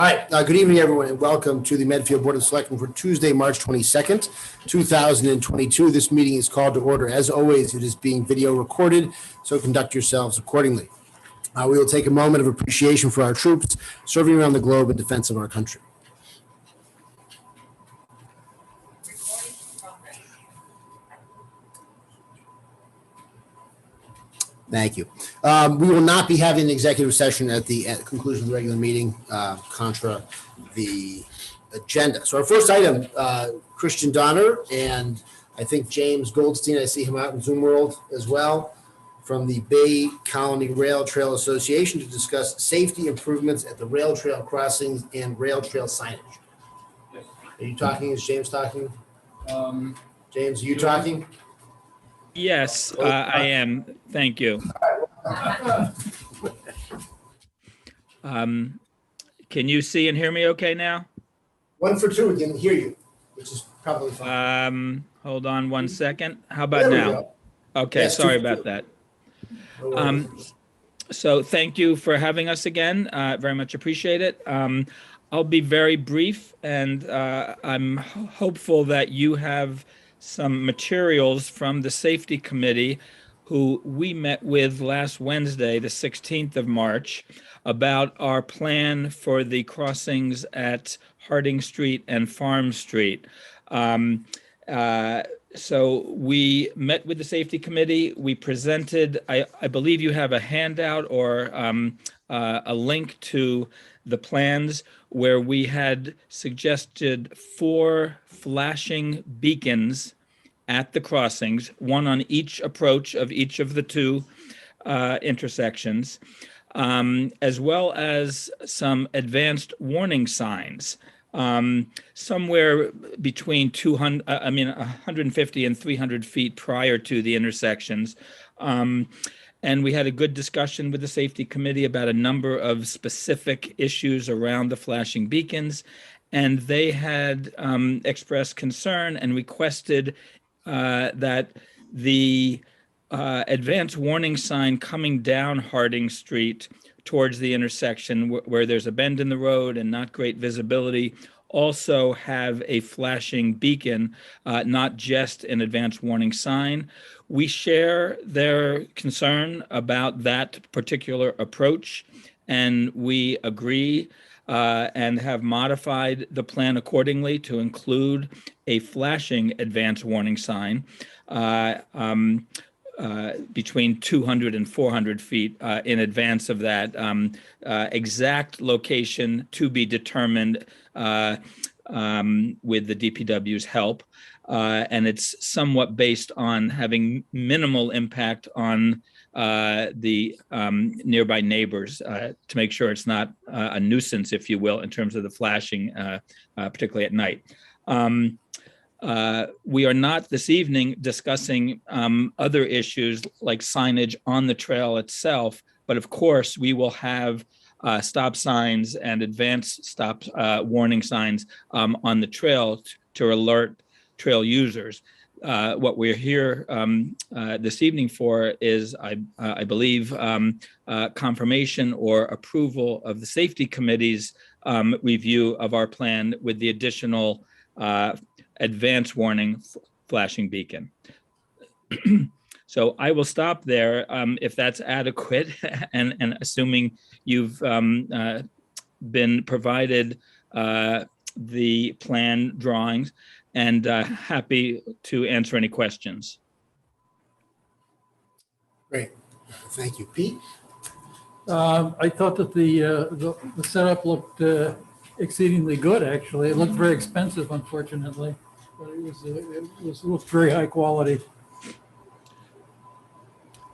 All right, good evening, everyone, and welcome to the Medfield Board of Selectmen for Tuesday, March 22nd, 2022. This meeting is called to order. As always, it is being video recorded, so conduct yourselves accordingly. We will take a moment of appreciation for our troops serving around the globe in defense of our country. Thank you. We will not be having an executive session at the conclusion of the regular meeting, contra the agenda. So our first item, Christian Donner and I think James Goldstein, I see him out in Zoom world as well, from the Bay Colony Rail Trail Association to discuss safety improvements at the rail trail crossings and rail trail signage. Yes. Are you talking? Is James talking? James, are you talking? Yes, I am. Thank you. Can you see and hear me okay now? 1 for 2, we can hear you, which is probably fine. Hold on 1 second. How about There we now? go. Okay, Yes, sorry 2 for about 2. that. No worries. So thank you for having us again. Very much appreciate it. I'll be very brief, and I'm hopeful that you have some materials from the Safety Committee, who we met with last Wednesday, the 16th of March, about our plan for the crossings at Harding Street and Farm Street. So we met with the Safety Committee. We presented, I believe you have a handout or a link to the plans where we had suggested 4 flashing beacons at the crossings, one on each approach of each of the 2 intersections, as well as some advanced warning signs, somewhere between 150 and 300 feet prior to the intersections. And we had a good discussion with the Safety Committee about a number of specific issues around the flashing beacons. And they had expressed concern and requested that the advanced warning sign coming down Harding Street towards the intersection where there's a bend in the road and not great visibility also have a flashing beacon, not just an advanced warning sign. We share their concern about that particular approach, and we agree and have modified the plan accordingly to include a flashing advanced warning sign between 200 and 400 feet in advance of that. Exact location to be determined with the DPW's help. And it's somewhat based on having minimal impact on the nearby neighbors to make sure it's not a nuisance, if you will, in terms of the flashing, particularly at night. We are not this evening discussing other issues like signage on the trail itself, but of course we will have stop signs and advanced stop warning signs on the trail to alert trail users. What we're here this evening for is, I believe, confirmation or approval of the Safety Committee's review of our plan with the additional advanced warning flashing beacon. So I will stop there if that's adequate, and assuming you've been provided the plan drawings, and happy to answer any questions. Great. Thank you. Pete? I thought that the setup looked exceedingly good, actually. It looked very expensive, unfortunately, but it looked very high quality.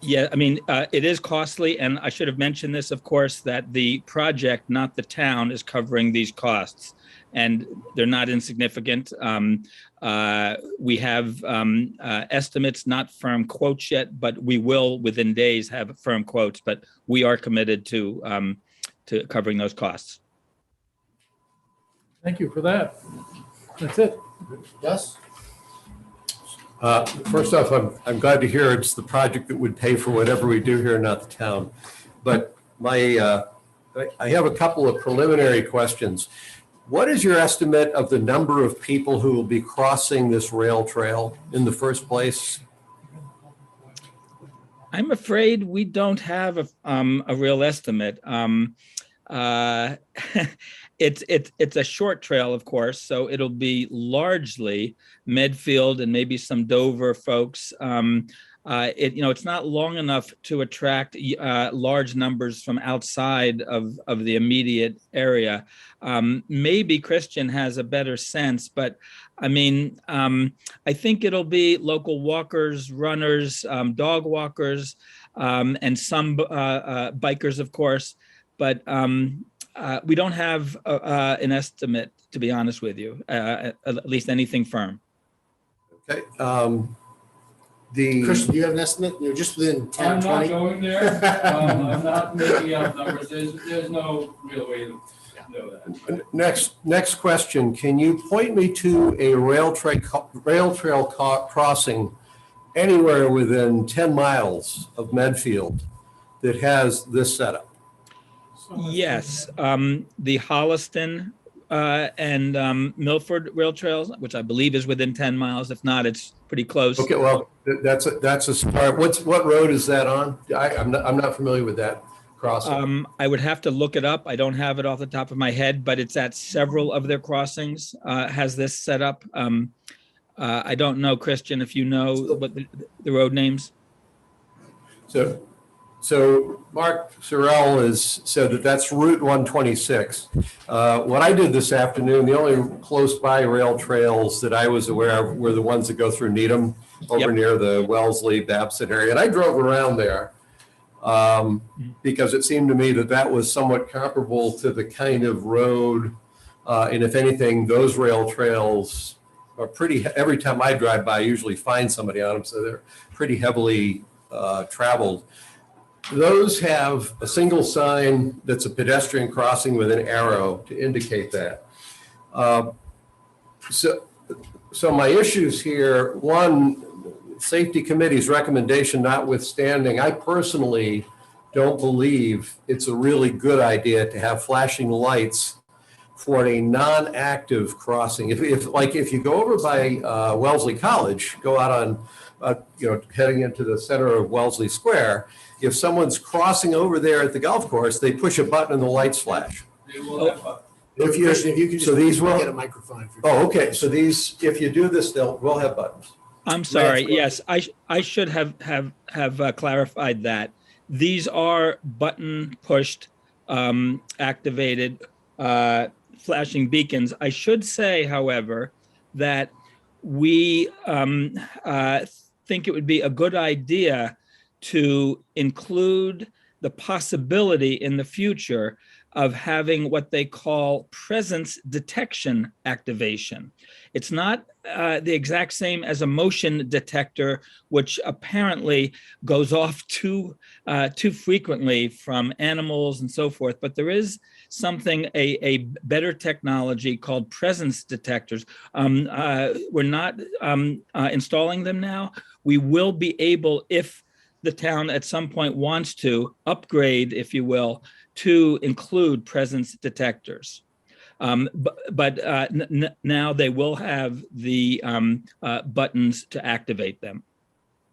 Yeah, I mean, it is costly, and I should have mentioned this, of course, that the project, not the town, is covering these costs, and they're not insignificant. We have estimates, not firm quotes yet, but we will within days have firm quotes, but we are committed to covering those costs. Thank you for that. That's it. Yes? First off, I'm glad to hear it's the project that would pay for whatever we do here, not the town. But my I have a couple of preliminary questions. What is your estimate of the number of people who will be crossing this rail trail in the first place? I'm afraid we don't have a real estimate. It's a short trail, of course, so it'll be largely Medfield and maybe some Dover folks. It's not long enough to attract large numbers from outside of the immediate area. Maybe Christian has a better sense, but I mean, I think it'll be local walkers, runners, dog walkers, and some bikers, of course. But we don't have an estimate, to be honest with you, at least anything firm. Okay. Christian, do you have an estimate? You're just within 10 I'm or 20? not going there. I'm not making up numbers. There's no real way to know that. Next question. Can you point me to a rail trail crossing anywhere within 10 miles of Medfield that has this setup? Yes, the Holliston and Milford Rail Trails, which I believe is within 10 miles. If not, it's pretty close. Okay, well, that's a start. What road is that on? I'm not familiar with that crossing. I would have to look it up. I don't have it off the top of my head, but it's at several of their crossings, has this set up. I don't know, Christian, if you know what the road names. So Mark Sorrell has said that that's Route 126. What I did this afternoon, the only close by rail trails that I was aware of were the ones that go through Needham over near the Wellesley, Babson area. And I drove around there because it seemed to me that that was somewhat comparable to the kind of road. And if anything, those rail trails are pretty, every time I drive by, I usually find somebody on them. So they're pretty heavily traveled. Those have a single sign that's a pedestrian crossing with an arrow to indicate that. So my issues here, one, safety committee's recommendation notwithstanding, I personally don't believe it's a really good idea to have flashing lights for a non-active crossing. If you go over by Wellesley College, go out on, heading into the center of Wellesley Square, if someone's crossing over there at the golf course, they push a button and the lights flash. They will have fun. If you could So these will get a microphone. okay. So these, if you do this, will have buttons. I'm sorry. Yes, I should have clarified that. These are button pushed, activated flashing beacons. I should say, however, that we think it would be a good idea to include the possibility in the future of having what they call presence detection activation. It's not the exact same as a motion detector, which apparently goes off too frequently from animals and so forth. But there is something, a better technology called presence detectors. We're not installing them now. We will be able, if the town at some point wants to upgrade, if you will, to include presence detectors. But now they will have the buttons to activate them.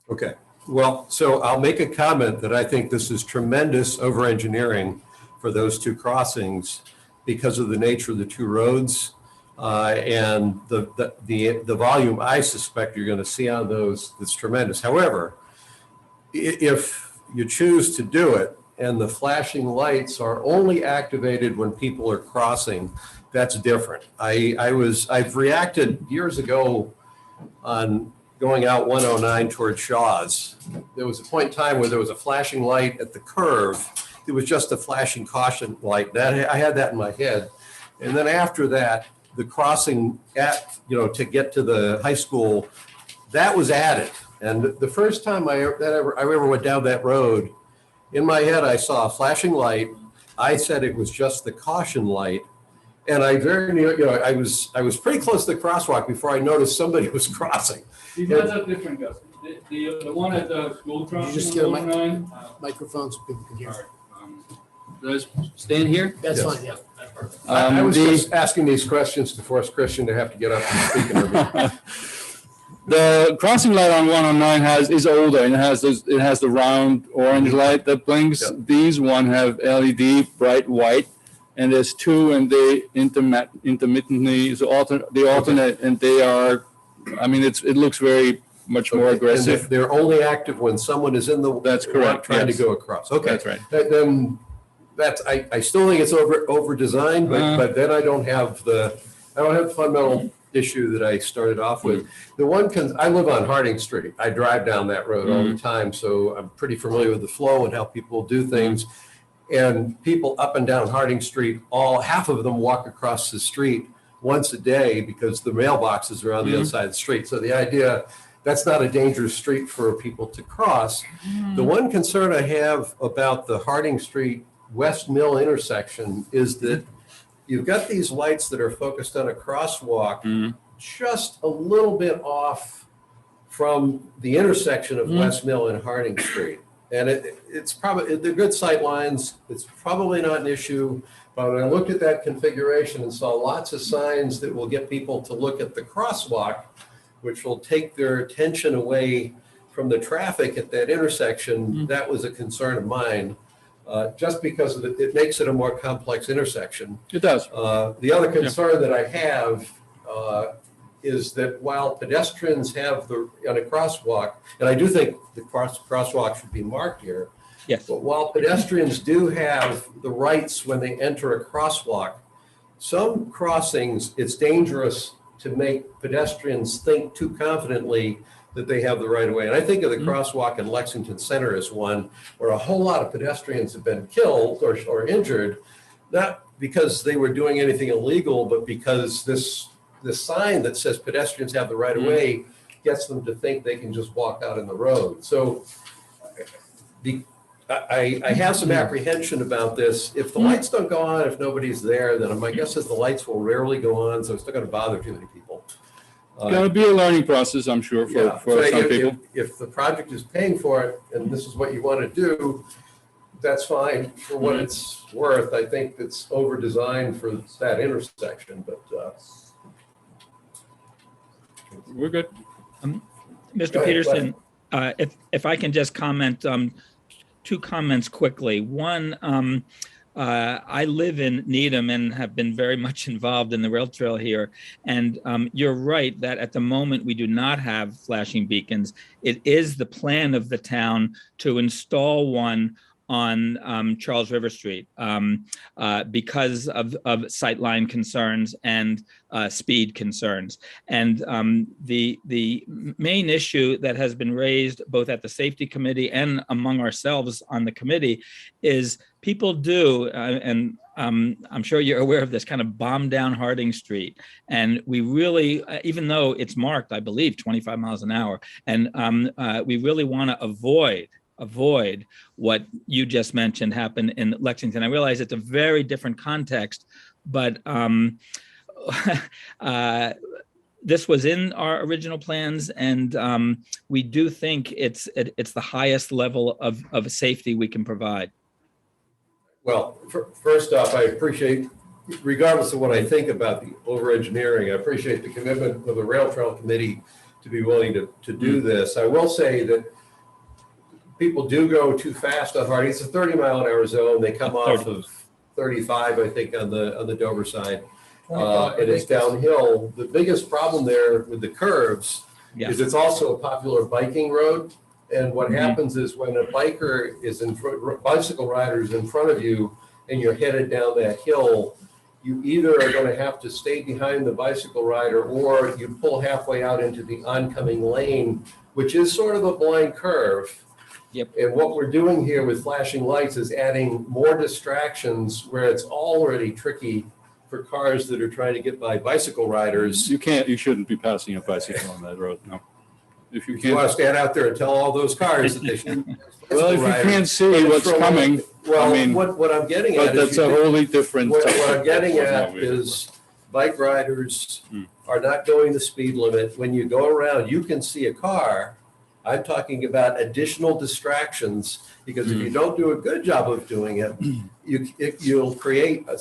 Okay. Well, so I'll make a comment that I think this is tremendous over-engineering for those two crossings because of the nature of the two roads and the volume I suspect you're going to see on those. That's tremendous. However, if you choose to do it and the flashing lights are only activated when people are crossing, that's different. I've reacted years ago on going out 109 toward Shaw's. There was a point in time where there was a flashing light at the curve. It was just a flashing caution light. I had that in my head. And then after that, the crossing to get to the high school, that was added. And the first time I ever went down that road, in my head, I saw a flashing light. I said it was just the caution light. And I I was pretty close to the crosswalk before I noticed somebody was crossing. These guys are different, Gus. The one at the school crossing. Just get a microphone so people can hear. Sorry. should I stand here? That's Yes. fine, yeah. I was The- just asking these questions to force Christian to have to get up and speak in our meeting. The crossing light on 109 is older and it has the round orange light that blinks. Yep. These one have LED bright white, and there's two, and they intermittently they alternate, and they are. I mean, it looks very much more Okay, aggressive. and they're only active when someone is in the. That's correct, Trying yes. to go across. Okay. That's right. Then I still think it's over designed, but then I don't have the fundamental issue that I started off with. The one, I live on Harding Street. I drive down that road all the time, so I'm pretty familiar with the flow and how people do things. And people up and down Harding Street, half of them walk across the street once a day because the mailboxes are on the other side of the street. So the idea, that's not a dangerous street for people to cross. The one concern I have about the Harding Street West Mill intersection is that you've got these lights that are focused on a crosswalk just a little bit off from the intersection of West Mill and Harding Street. And it's probably, they're good sight lines. It's probably not an issue. But when I looked at that configuration and saw lots of signs that will get people to look at the crosswalk, which will take their attention away from the traffic at that intersection, that was a concern of mine. Just because it makes it a more complex intersection. It does. The other concern that I have is that while pedestrians have on a crosswalk, and I do think the crosswalk should be marked here, Yes. but while pedestrians do have the rights when they enter a crosswalk, some crossings, it's dangerous to make pedestrians think too confidently that they have the right of way. And I think of the crosswalk in Lexington Center as one where a whole lot of pedestrians have been killed or injured, not because they were doing anything illegal, but because this sign that says pedestrians have the right of way gets them to think they can just walk out in the road. So I have some apprehension about this. If the lights don't go on, if nobody's there, then my guess is the lights will rarely go on, so it's not going to bother too many people. It's going to be a learning process, I'm sure, Yeah, for so some people. if the project is paying for it and this is what you want to do, that's fine for what it's worth. I think it's over-designed for that intersection, but. We're good. Mr. Go ahead, Peterson, if I can just comment, two comments quickly. One, I live in Needham and have been very much involved in the rail trail here. And you're right that at the moment we do not have flashing beacons. It is the plan of the town to install one on Charles River Street because of sightline concerns and speed concerns. And the main issue that has been raised both at the safety committee and among ourselves on the committee is people do, and I'm sure you're aware of this, kind of bomb down Harding Street. And we really, even though it's marked, I believe, 25 miles an hour, and we really want to avoid what you just mentioned happened in Lexington. I realize it's a very different context, but this was in our original plans, and we do think it's the highest level of safety we can provide. Well, first off, I appreciate, regardless of what I think about the over-engineering, I appreciate the commitment of the Rail Trail Committee to be willing to do this. I will say that people do go too fast on Harding. It's a 30-mile-an-hour zone. They come off of 35, I think, on the Dover side. And it's downhill. The biggest problem there with the curves is it's also a popular biking road. And what happens is when a biker is bicycle rider is in front of you and you're headed down that hill, you either are going to have to stay behind the bicycle rider or you pull halfway out into the oncoming lane, which is sort of a blind curve. Yep. And what we're doing here with flashing lights is adding more distractions where it's already tricky for cars that are trying to get by bicycle riders. You shouldn't be passing a bicycle on that road, no. If you If you want can't, to stand out there and tell all those cars that they shouldn't. well, if you can't see what's coming, Well, I mean, what I'm getting but at is. that's a wholly different. What I'm getting type at of- is bike riders are not going the speed limit. When you go around, you can see a car I'm talking about additional distractions, because if you don't do a good job of doing it, you'll create a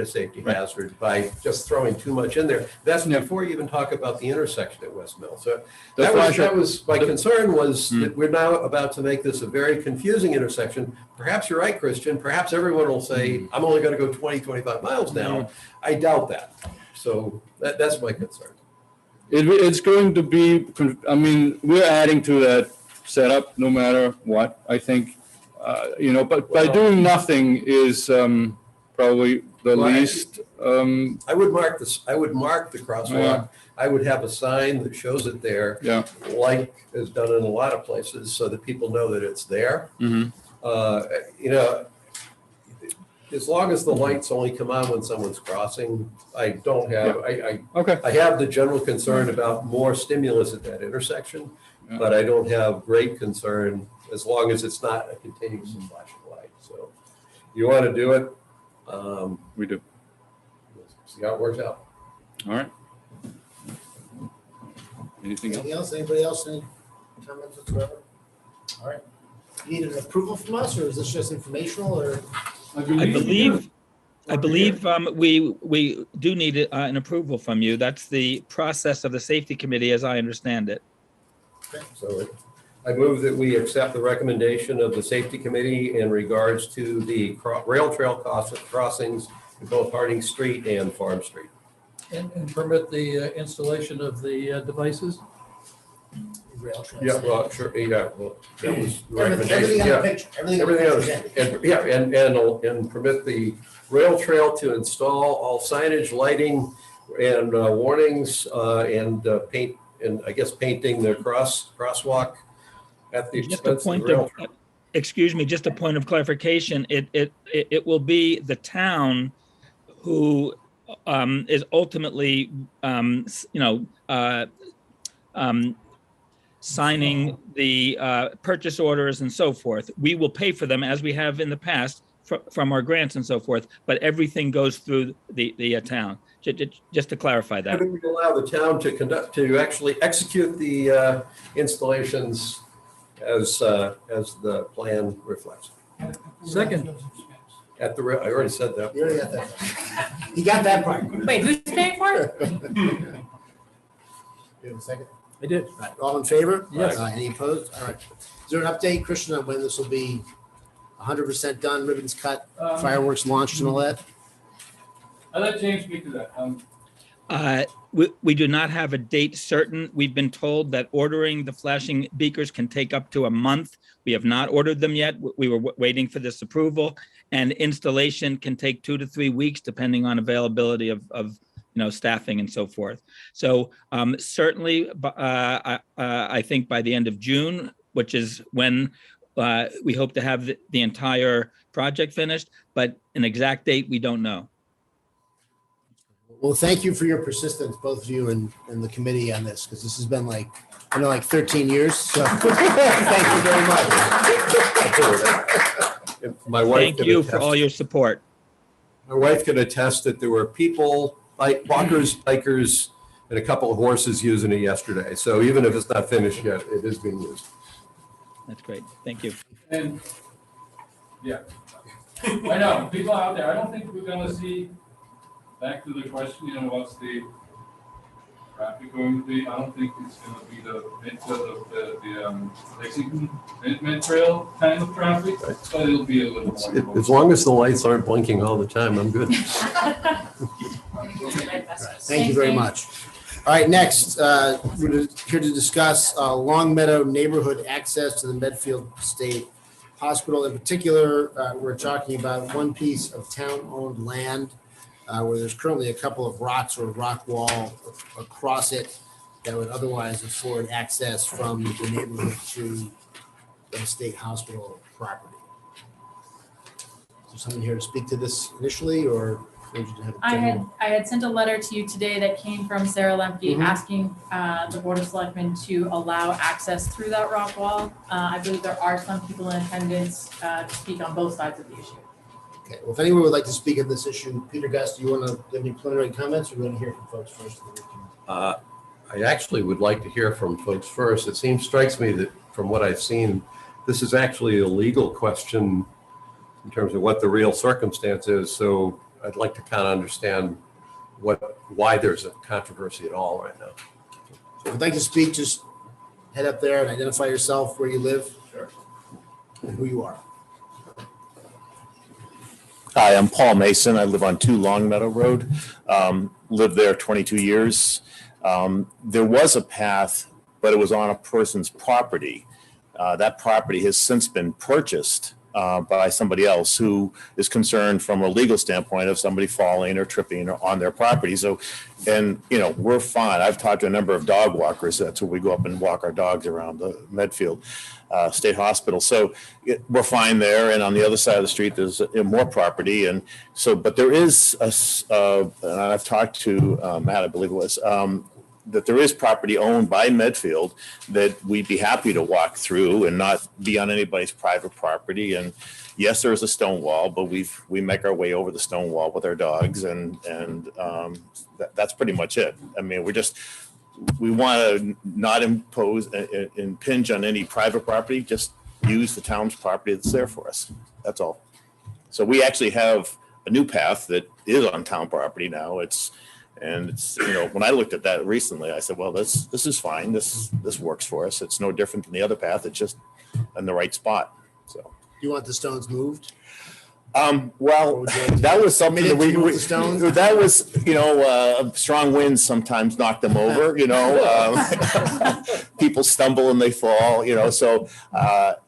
safety hazard by just throwing too much in there. That's before you even talk about the intersection at West Mill. So that was my concern, was that we're now about to make this a very confusing intersection. Perhaps you're right, Christian. Perhaps everyone will say, I'm only going to go 20, 25 miles now. I doubt that. So that's my concern. It's going to be, I mean, we're adding to that setup no matter what, I think. But by doing nothing is probably the least. I would mark this. I would mark the crosswalk. Yeah. I would have a sign that shows it there, like is done in a lot of places, so that people know that it's there. As long as the lights only come on when someone's crossing, I don't have. I have the general concern about more stimulus at that intersection, but I don't have great concern as long as it's not a continuous flashing light. So, you want to do it? We do. See how it works out. All right. Anything else? Anything else? Anybody else? Any comments whatsoever? All right. You need an approval from us, or is this just informational, or? I believe we do need an approval from you. That's the process of the safety committee, as I understand it. Okay. So I move that we accept the recommendation of the safety committee in regards to the rail trail crossings in both Harding Street and Farm Street. And permit the installation of the devices? Rail trails. Yeah, well, sure, yeah, well, that was the Everything recommendation, on the yeah. picture, everything Everything on the else, picture. and permit the rail trail to install all signage, lighting, and warnings, and paint, and I guess painting the crosswalk at the Just a expense of the point rail of, trail. excuse me, just a point of clarification. It will be the town who is ultimately, signing the purchase orders and so forth. We will pay for them as we have in the past from our grants and so forth, but everything goes through the town. Just to clarify I that. think we allow the town to actually execute the installations as the plan reflects. Second. At the I already said that. You already got that. You got that part. Wait, who's paying for it? You have a second? I did. All right, all in favor? Yes. Any opposed? All right. Is there an update, Christian, on when this will be 100% done, ribbons cut, fireworks launched and all that? I'll let James speak to that. We do not have a date certain. We've been told that ordering the flashing beakers can take up to a month. We have not ordered them yet. We were waiting for this approval, and installation can take 2 to 3 weeks, depending on availability of staffing and so forth. So certainly, I think by the end of June, which is when we hope to have the entire project finished, but an exact date, we don't know. Well, thank you for your persistence, both of you and the committee on this, because this has been like 13 years. So thank you very much. My wife Thank can you for attest- all your support. My wife can attest that there were people, like walkers, bikers, and a couple of horses using it yesterday. So even if it's not finished yet, it is being used. That's great. Thank you. And, yeah. I know, people out there, I don't think we're gonna see, back to the question, what's the traffic going to be? I don't think it's gonna be the Lexington trail kind of traffic, but it'll be a little more. As long as the lights aren't blinking all the time, I'm good. Thank you very much. All right, next, we're here to discuss Longmeadow neighborhood access to the Medfield State Hospital. In particular, we're talking about one piece of town-owned land where there's currently a couple of rocks or rock wall across it that would otherwise afford access from the neighborhood to the state hospital property. Is there someone here to speak to this initially, or would you have a general? I had sent a letter to you today that came from Sarah Lemke Mhm. asking the Board of Selectmen to allow access through that rock wall. I believe there are some people in attendance to speak on both sides of the issue. Okay, well, if anyone would like to speak on this issue, Peter Gus, do you want to give any preliminary comments, or do you want to hear from folks first? I actually would like to hear from folks first. It strikes me that from what I've seen, this is actually a legal question in terms of what the real circumstance is. So I'd like to kind of understand why there's a controversy at all right now. So if you'd like to speak, just head up there and identify yourself, where you live. Sure. And who you are. Hi, I'm Paul Mason. I live on 2 Longmeadow Road. Lived there 22 years. There was a path, but it was on a person's property. That property has since been purchased by somebody else who is concerned from a legal standpoint of somebody falling or tripping on their property. So, and we're fine. I've talked to a number of dog walkers. That's where we go up and walk our dogs around the Medfield State Hospital. So we're fine there. And on the other side of the street, there's more property. And so, but there is and I've talked to Matt, I believe it was, that there is property owned by Medfield that we'd be happy to walk through and not be on anybody's private property. And yes, there is a stone wall, but we make our way over the stone wall with our dogs, and that's pretty much it. I mean, we want to not impinge on any private property, just use the town's property that's there for us. That's all. So we actually have a new path that is on town property now. It's when I looked at that recently, I said, well, this is fine. This works for us. It's no different than the other path. It's just in the right spot. So Do you want the stones moved? Well, that was something that we Move the stones? that was, strong winds sometimes knock them over, people stumble and they fall, so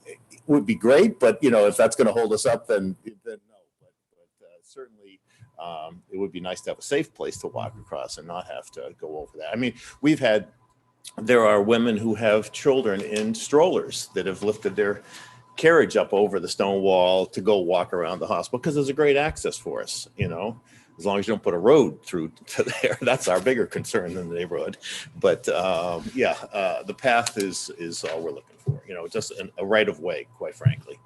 it would be great, but if that's going to hold us up, then no, but certainly it would be nice to have a safe place to walk across and not have to go over that. I mean, there are women who have children in strollers that have lifted their carriage up over the stone wall to go walk around the hospital because there's a great access for us, as long as you don't put a road through to there. That's our bigger concern in the neighborhood. But the path is all we're looking for, just a right of way, quite frankly.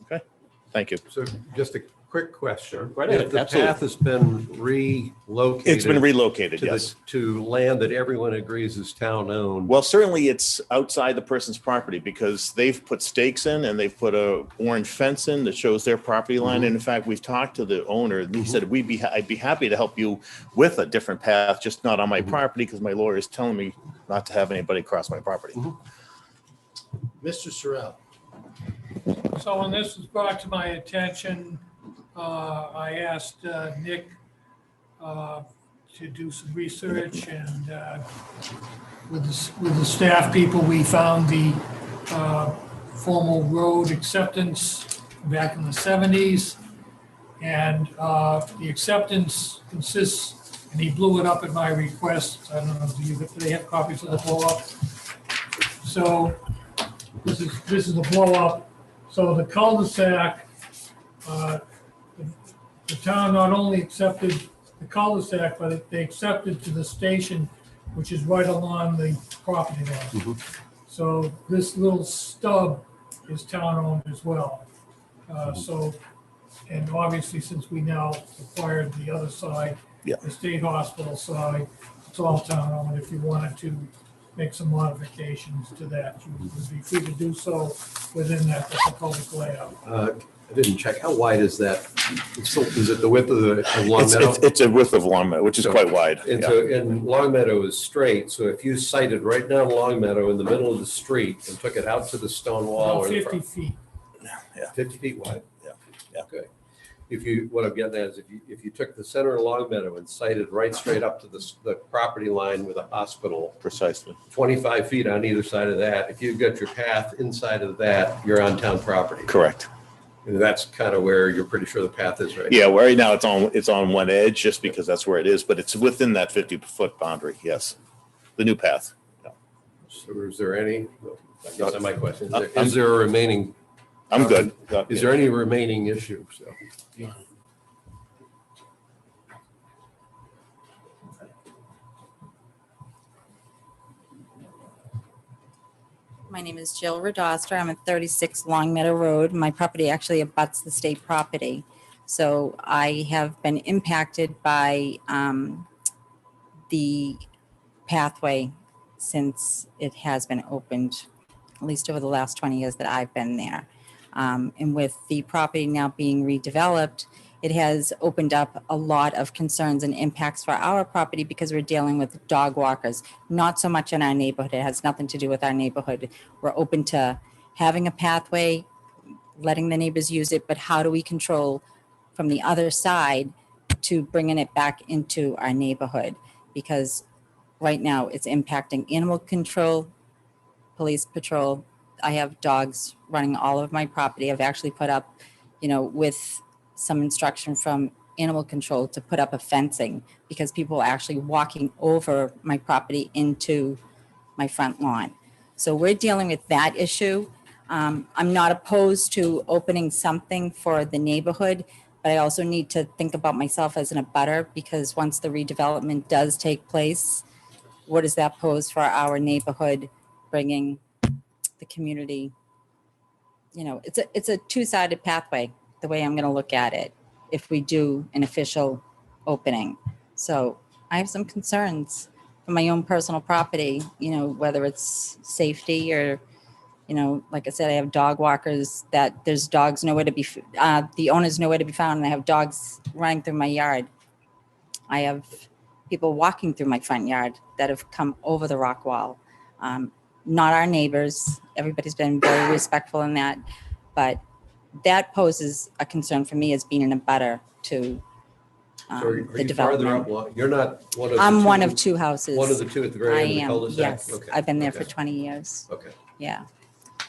Okay, thank you. So just a quick question. Right If ahead. the Absolutely. path has been relocated. It's been relocated, yes. To land that everyone agrees is town owned. Well, certainly it's outside the person's property because they've put stakes in and they've put a orange fence in that shows their property line. And in fact, we've talked to the owner and he said, I'd be happy to help you with a different path, just not on my property because my lawyer is telling me not to have anybody cross my property. Mr. Sorrell. So when this was brought to my attention, I asked Nick to do some research, and with the staff people, we found the formal road acceptance back in the 70s. And the acceptance consists, and he blew it up at my request. I don't know, do they have copies of the blow up? So this is the blow up. So the cul-de-sac, the town not only accepted the cul-de-sac, but they accepted to the station, which is right along the property line. So this little stub is town-owned as well. And obviously, since we now acquired the other side, Yeah. the state hospital side, it's all town-owned. If you wanted to make some modifications to that, you would be free to do so within that public layout. I didn't check. How wide is that? Is it the width of Longmeadow? It's a width of Longmeadow, which is So- quite wide. And Yeah. so, and Longmeadow is straight, so if you sited right down Longmeadow in the middle of the street and took it out to the stone wall. About or the 50 feet. 50 feet wide? Yeah, yeah. Okay. What I'm getting at is if you took the center of Longmeadow and sited right straight up to the property line with a hospital, Precisely. 25 feet on either side of that, if you've got your path inside of that, you're on town property. Correct. And that's kind of where you're pretty sure the path is right. Yeah, well, right now it's on one edge just because that's where it is, but it's within that 50-foot boundary. Yes, the new path. So is there any, I guess that's my question. I'm- Is there a remaining, I'm good. is there any remaining issue? So. My name is Jill Radoster. I'm at 36 Longmeadow Road. My property actually abuts the state property. So I have been impacted by the pathway since it has been opened, at least over the last 20 years that I've been there. And with the property now being redeveloped, it has opened up a lot of concerns and impacts for our property because we're dealing with dog walkers, not so much in our neighborhood. It has nothing to do with our neighborhood. We're open to having a pathway, letting the neighbors use it, but how do we control from the other side to bringing it back into our neighborhood? Because right now it's impacting animal control, police patrol. I have dogs running all over my property. I've actually put up, with some instruction from animal control to put up a fencing because people are actually walking over my property into my front lawn. So we're dealing with that issue. I'm not opposed to opening something for the neighborhood, but I also need to think about myself as an abutter because once the redevelopment does take place, what does that pose for our neighborhood, bringing the community? It's a two-sided pathway, the way I'm going to look at it, if we do an official opening. So I have some concerns for my own personal property, whether it's safety or, like I said, I have dog walkers that there's dogs nowhere to be, the owner's nowhere to be found, and I have dogs running through my yard. I have people walking through my front yard that have come over the rock wall. Not our neighbors. Everybody's been very respectful in that, but that poses a concern for me as being an abutter to So are you the farther development. up? You're not one of the I'm two? one of two houses. One of the two at the I very end of the am, cul-de-sac? yes. Okay, I've been there okay, for 20 years. Okay. Yeah.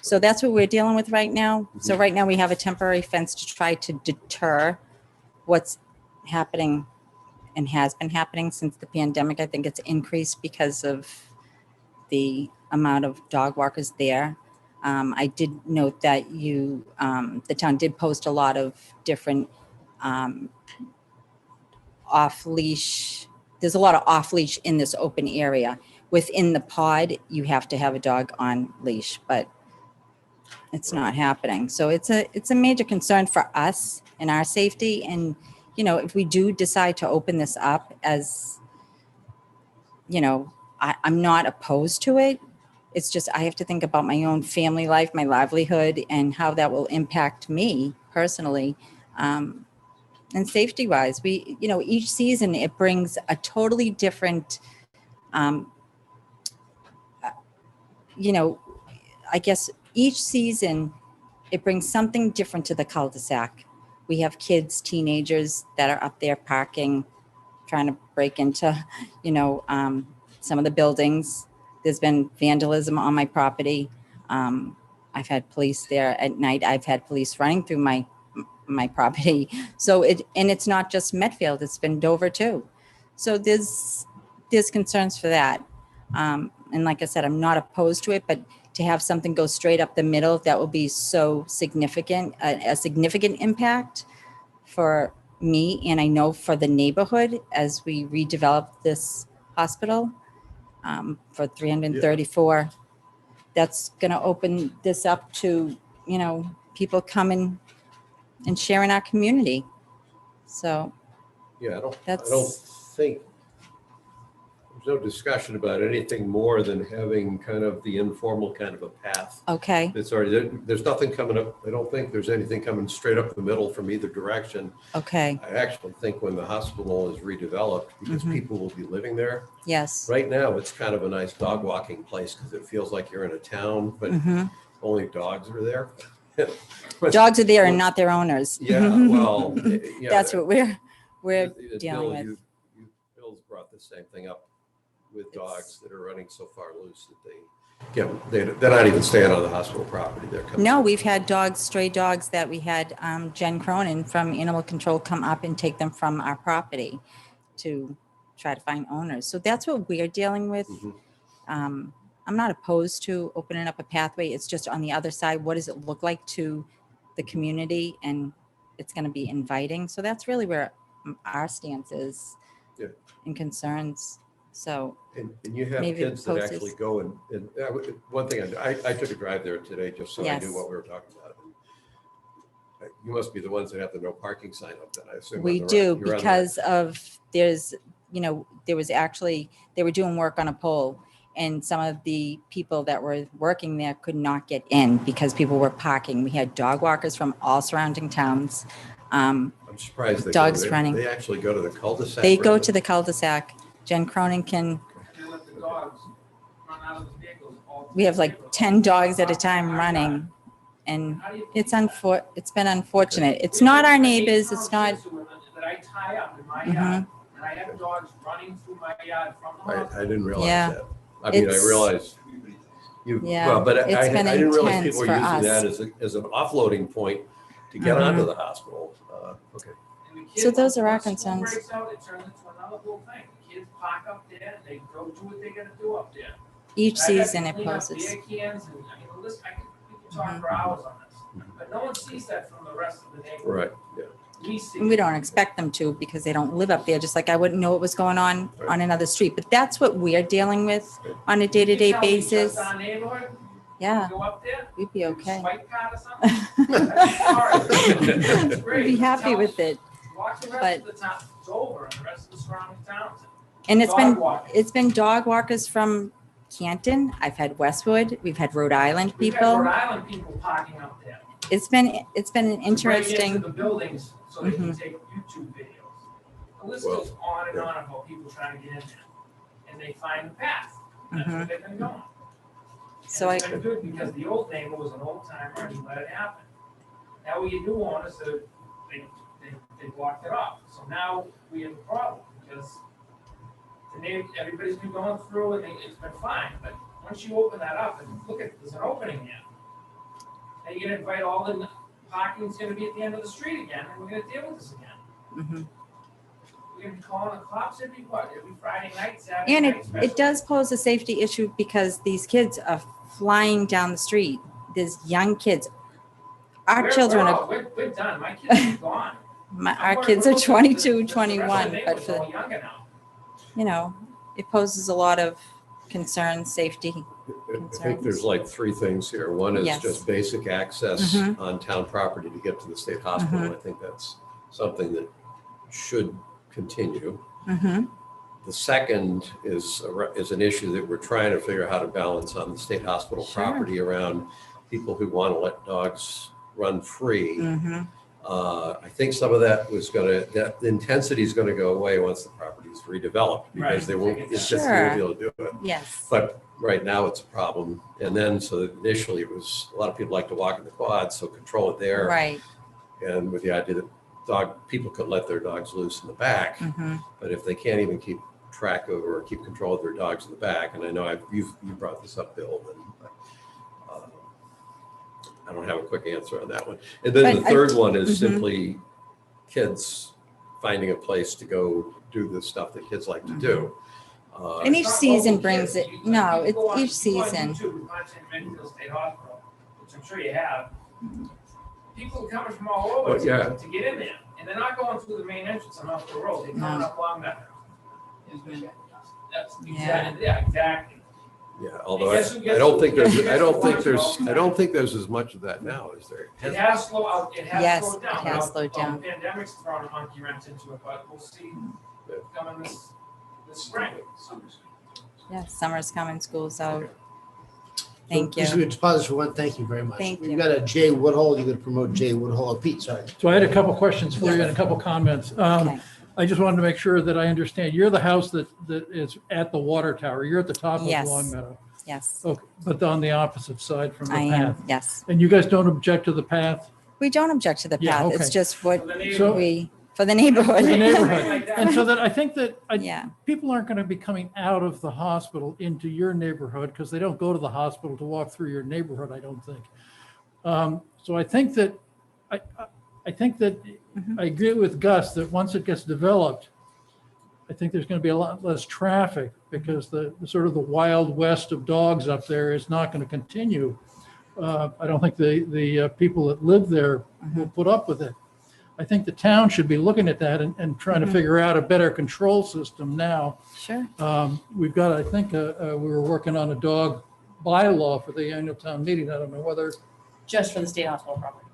So that's what we're dealing with right now. So Mm-hmm. right now we have a temporary fence to try to deter what's happening and has been happening since the pandemic. I think it's increased because of the amount of dog walkers there. I did note that the town did post a lot of different off-leash. There's a lot of off-leash in this open area. Within the pod, you have to have a dog on leash, but it's not happening. So it's a major concern for us and our safety. And, if we do decide to open this up as, I'm not opposed to it. It's just I have to think about my own family life, my livelihood, and how that will impact me personally. And safety wise, each season it brings a totally different, I guess each season it brings something different to the cul-de-sac. We have kids, teenagers that are up there parking, trying to break into, some of the buildings. There's been vandalism on my property. I've had police there at night. I've had police running through my property. So it's not just Medfield, it's been Dover too. So there's concerns for that. And like I said, I'm not opposed to it, but to have something go straight up the middle, that will be so significant, a significant impact for me. And I know for the neighborhood as we redevelop this hospital for 334, that's going to open this up to, people coming and sharing our community. So Yeah, I don't That's- think, there's no discussion about anything more than having kind of the informal kind of a path. okay, It's already, there's nothing coming up. I don't think there's anything coming straight up the middle from either direction. okay, I actually think when the hospital is redeveloped, because Mhm. people will be living there. yes. Right now, it's kind of a nice dog walking place because it feels like you're in a town, but Mhm. only dogs are there. Dogs are there and not their owners. Yeah, well, yeah. That's what we're Bill, dealing with. Bill's brought the same thing up with dogs that are running so far loose that they're not even staying on the hospital property. They're coming. No, we've had stray dogs that we had Jen Cronin from Animal Control come up and take them from our property to try to find owners. So that's what we're dealing with. Mhm. I'm not opposed to opening up a pathway. It's just on the other side, what does it look like to the community? And it's going to be inviting. So that's really where our stance is and concerns. So And you have Maybe kids that posters. actually go and one thing, I took a drive there today just so I knew Yes. what we were talking about. You must be the ones that have the no parking sign up then, I assume. on we the do right. You're on the right. because of there's you know, there was actually, they were doing work on a pole, and some of the people that were working there could not get in because people were parking. We had dog walkers from all surrounding towns. I'm surprised they Dogs go, running. they actually go to the cul-de-sac. They go rather to the cul-de-sac. Jen Cronin can, Can't let the dogs run out of the vehicles. we have like 10 dogs at a time running, and it's been unfortunate. It's not our neighbors, it's not, That I tie up in my Mhm. yard, and I have dogs running through my yard from the house. I didn't realize Yeah. that. I mean, I It's- realized you, Yeah, well, but I it's been didn't realize intense people were for using that us. as an offloading point to get Mhm. onto the hospital. Okay. And the So kids, those are our when school concerns. breaks out, it turns into another whole thing. The kids park up there, they go do what they gotta do up there. each I had to season it clean up poses. beer cans and, I mean, listen, I could talk Mhm. for hours on this, but no one sees that from the rest of the neighborhood. Right, yeah. We see. And we don't expect them to because they don't live up there, just like I wouldn't know what was going on another street. But that's what we're dealing with on a day-to-day You tell me basis. just our neighborhood, Yeah, go up there, we'd be okay. swipe card or something. It's great. We'd be happy with it. Watch the rest of the town, it's over, and the rest of the surrounding towns. And Dog walking. it's been dog walkers from Canton. I've had Westwood. We've had Rhode Island We've had people. Rhode Island people parking up there. It's been an Right into interesting, the buildings so they can Mhm. take YouTube videos. The list Well, goes on and on about people trying to get in there. And they find the path. That's Mhm. where they've been going. So And it's been good because the old neighbor was an old timer and he let it happen. Now what you do want is that they blocked it off. So now we have a problem because everybody's been going through and it's been fine. But once you open that up and look at, there's an opening here. And you're gonna invite all the parking's gonna be at the end of the street again, and we're gonna deal with this again. Mhm. We're gonna be calling the cops every Friday night, Saturday And night. it especially. does pose a safety issue because these kids are flying down the street. There's young kids. Our children are, We're done, my kids are gone. our kids are 22, The rest of 21, the but neighborhood's for, all younger now. you know, it poses a lot of concerns, safety. I think there's like three things here. One is Yes. just basic access Mhm. on town property to get to the state hospital. Mhm. I think that's something that should continue. Mm-hmm. The second is an issue that we're trying to figure out how to balance on the state hospital Sure. property around people who want to let dogs run free. Mm-hmm. I think some of that the intensity is gonna go away once the property is redeveloped because Right. they won't, it's just Sure. won't be able to do it. Yes. But right now it's a problem. And then, so initially it was, a lot of people like to walk in the quad, so control it there. Right. And with the idea that people could let their dogs loose in the back. Mm-hmm. But if they can't even keep track of or keep control of their dogs in the back, and I know you brought this up, Bill, and I don't have a quick answer on that one. And then the But third one is Mhm. simply kids finding a place to go do the stuff that kids like to do. And each It's not season local brings kids. it, You no, can it's go on- each you go on season. YouTube and punch in Medfield State Hospital, which I'm sure you have. People are coming from all over Oh, yeah. to get in there, and they're not going through the main entrance and off the road, they're coming No. up Longmeadow. That's Yeah. exactly, yeah, exactly. Yeah, although guess who I gets- don't think who there's, gets I don't to think watch there's, all I don't think there's as much of that now, is there? It has slowed, it Yes, has slowed down. it has Now, slowed down. Pandemic's thrown a monkey wrench into it, but we'll see coming this spring. Yeah, summer's coming, school's out. Thank Just you. just pause for one, thank you very much. Thank We've you. got a Jay Woodhull, you're gonna promote Jay Woodhull, Pete, sorry. So I had a couple questions for you and a couple comments. Okay. I just wanted to make sure that I understand. You're the house that is at the water tower. You're at the top of Yes. Longmeadow. Yes, Okay, but on the opposite side from the I path. am. Yes. And you guys don't object to the path? We don't object to the Yeah, path. It's okay. just what For the neighborhood. So- we, for the For the neighborhood. neighborhood. And so that I think that Yeah. people aren't going to be coming out of the hospital into your neighborhood because they don't go to the hospital to walk through your neighborhood, I don't think. So I think that, I think that, Mhm. I agree with Gus that once it gets developed, I think there's going to be a lot less traffic because the sort of the wild west of dogs up there is not going to continue. I don't think the people that live there will put up with it. I think the town should be looking at that and trying to Mhm. figure out a better control system now. Sure. We've got, I think, we were working on a dog bylaw for the annual town meeting. I don't know whether, Just for the state hospital property.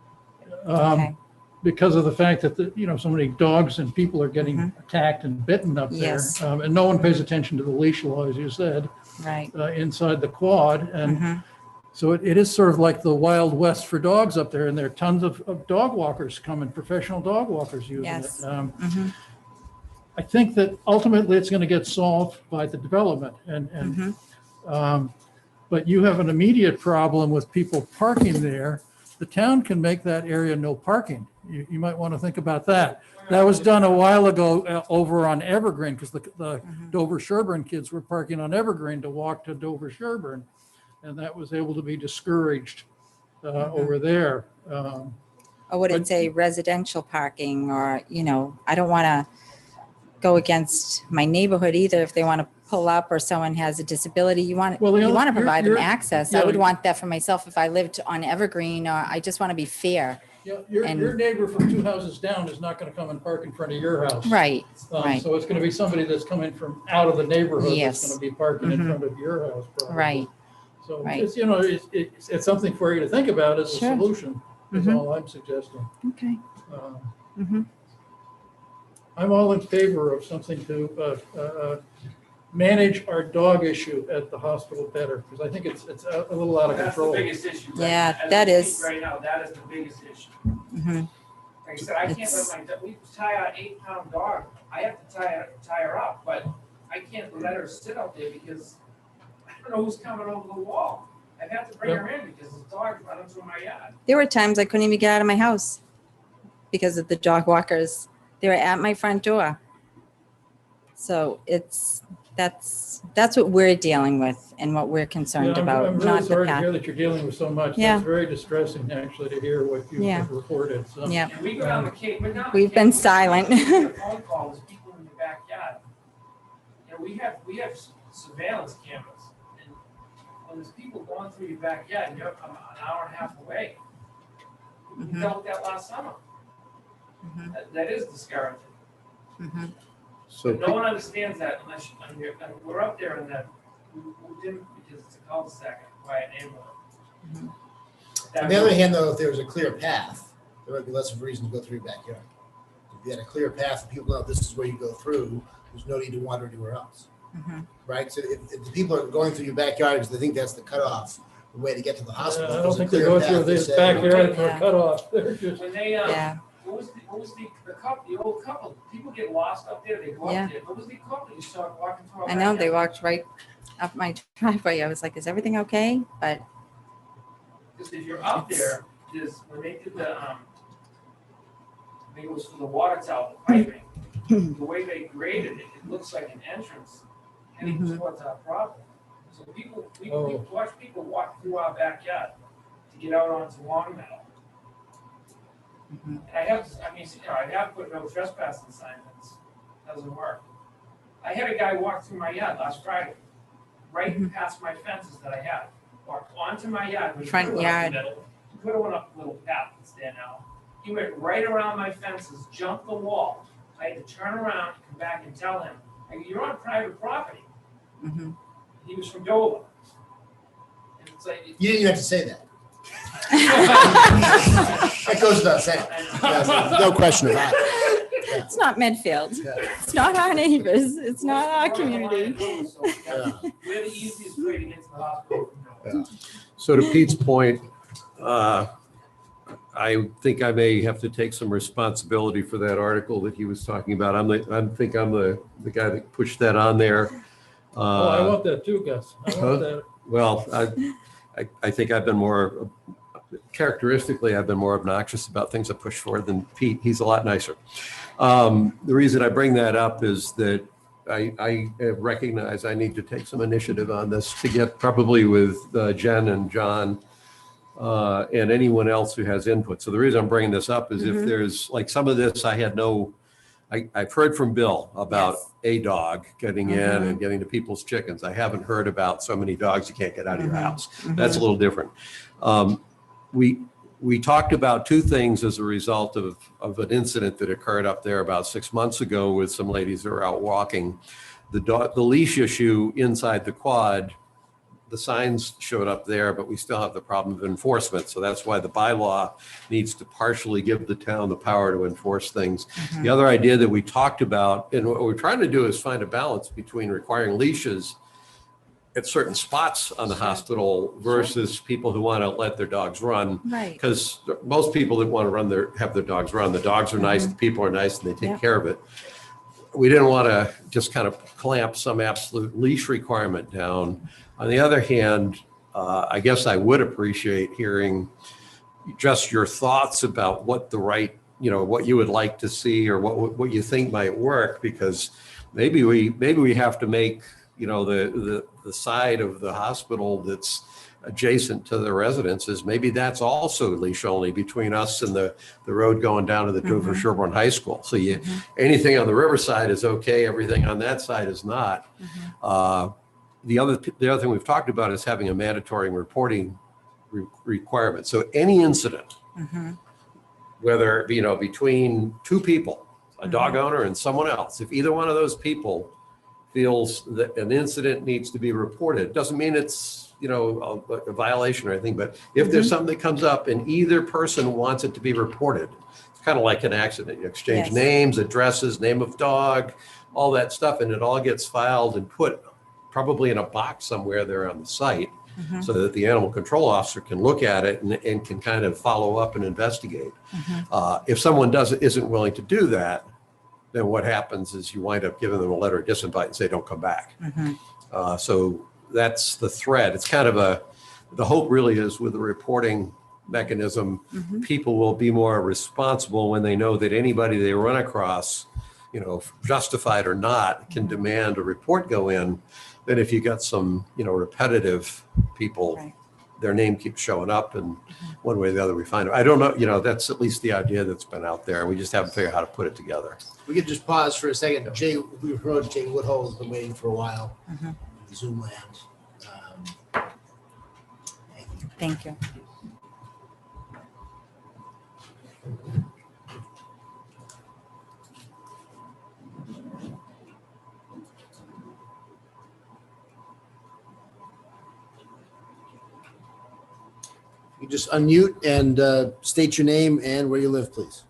um, Okay. because of the fact that, so many dogs and people are getting attacked and bitten up there. Yes. And no one pays attention to the leash law, as you said, Right. inside the quad. And so it is sort of like the Wild West for dogs up there. And there are tons of dog walkers coming, professional dog walkers using Yes. it. I think that ultimately it's going to get solved by the development. But you have an immediate problem with people parking there. The town can make that area no parking. You might want to think about that. That was done a while ago over on Evergreen, because the Dover Sherburne kids were parking on Evergreen to walk to Dover Sherburne. And that was able to be discouraged over there. Or would it say residential parking, or, I don't want to go against my neighborhood either. If they want to pull up or someone has a disability, you want to provide them access. I would want that for myself if I lived on Evergreen, or I just want to be fair. Your neighbor from 2 houses down is not going to come and park in front of your house. Right, right. So it's going to be somebody that's coming from out of the neighborhood Yes. that's going to be parking in front of your house. Probably. Right. So Right. it's something for you to think about as a Sure. solution, is all I'm suggesting. Okay. I'm all in favor of something to manage our dog issue at the hospital better, because I think it's a little out of That's the control. biggest issue. right Yeah, now. As that we is. speak Right now, that is the biggest issue. Mhm. Like I said, I can't It's- let we tie our 8-pound dog, I have to tie her up, but I can't let her sit out there because I don't know who's coming over the wall. I've had to bring her in because the dog's running through my yard. There were times I couldn't even get out of my house because of the dog walkers. They were at my front door. So that's what we're dealing with and what we're concerned Yeah, about, I'm really not the sorry to hear path. that you're dealing with so much. Yeah. That's very distressing, actually, to hear what you Yeah. have reported. So. Yeah. And we go down the Cape, we're down the We've Cape, been we silent. get a phone call, there's people in the backyard. We have surveillance cameras, and when there's people going through your backyard, and you're an hour and a half away. We dealt with that last summer. That is discouraging. So But no one understands that unless we're up there in that, we didn't, because it's a cul-de-sac, a quiet neighborhood. On the other hand, though, if there was a clear path, there would be less of a reason to go through your backyard. If you had a clear path and people know this is where you go through, there's no need to wander anywhere else. Right? So if the people are going through your backyard because they think that's the cutoff, the way to get to the hospital. I if don't there's a think they clear go path, through they this say, backyard for a Yeah. cutoff. They're just, When they, Yeah. what was the couple, the old couple, people get lost up there, they go Yeah. up there. What was the couple you saw walking through our I know, they backyard? walked right up my driveway. I was like, is everything okay? But Because if you're up there, when they did the, I think it was for the water tower, the piping, the way they graded it, it looks like an entrance heading towards our property. So we watch people walk through our backyard to get out onto Longmeadow. And I have put no trespassing signs, it doesn't work. I had a guy walk through my yard last Friday, right past my fences that I had, walked onto my yard. which Front put it up yard. the middle, Put it on a little path that's there now. He went right around my fences, jumped the wall. I had to turn around, come back and tell him, "Hey, you're on private property." He was from Dover. And it's like, You didn't even have to say that. That goes without saying. Yeah, no question about it. it's not Medfield. Yeah. It's not our neighbors. It's not our community. Yeah. we're the easiest way to get to the hospital from Dover. So to Pete's point, I think I may have to take some responsibility for that article that he was talking about. I think I'm the guy that pushed that on there. oh, I want that too, Gus. I want that. Well, I think I've been characteristically, I've been more obnoxious about things I push for than Pete. He's a lot nicer. The reason I bring that up is that I recognize I need to take some initiative on this to get probably with Jen and John and anyone else who has input. So the reason I'm bringing this up is if there's like some of this, I've heard from Bill about Yes. a dog getting in and getting to people's chickens. I haven't heard about so many dogs you can't get out of your house. That's a little different. We talked about two things as a result of an incident that occurred up there about 6 months ago with some ladies that were out walking. The leash issue inside the quad the signs showed up there, but we still have the problem of enforcement. So that's why the bylaw needs to partially give the town the power to enforce things. The other idea that we talked about, and what we're trying to do is find a balance between requiring leashes at certain spots on the hospital versus people who want to let their dogs run. Right. Because most people that want to have their dogs run, the dogs are nice, the people are nice, and they take Yep. care of it. We didn't want to just kind of clamp some absolute leash requirement down. On the other hand, I guess I would appreciate hearing just your thoughts about what the right, what you would like to see or what you think might work, because maybe we have to make, the side of the hospital that's adjacent to the residences, maybe that's also leash only between us and the road going down to the for Sherborne High School. So anything on the riverside is okay, everything on that side is not. The other thing we've talked about is having a mandatory reporting requirement. So any incident, whether between two people, a dog owner and someone else, if either one of those people feels that an incident needs to be reported, doesn't mean it's a violation or anything, but if there's something that comes up and either person wants it to be reported, it's kind of like an accident. You exchange names, addresses, name of dog, all that stuff, and it all gets filed and put probably in a box somewhere there on the site, so that the animal control officer can look at it and can kind of follow up and investigate. If someone isn't willing to do that, then what happens is you wind up giving them a letter of disinvite and say, don't come back. So that's the thread. It's kind of the hope really is with the reporting mechanism, people will be more responsible when they know that anybody they run across, justified or not, can demand a report go in, than if you got some, repetitive people, their name keeps showing up and one way or the other we find it. I don't know, that's at least the idea that's been out there. We just haven't figured out how to put it together. We could just pause for a second. Jay, we've heard Jay Woodhull has been waiting for a while. Zoom land. Thank you. You just unmute and state your name and where you live, please.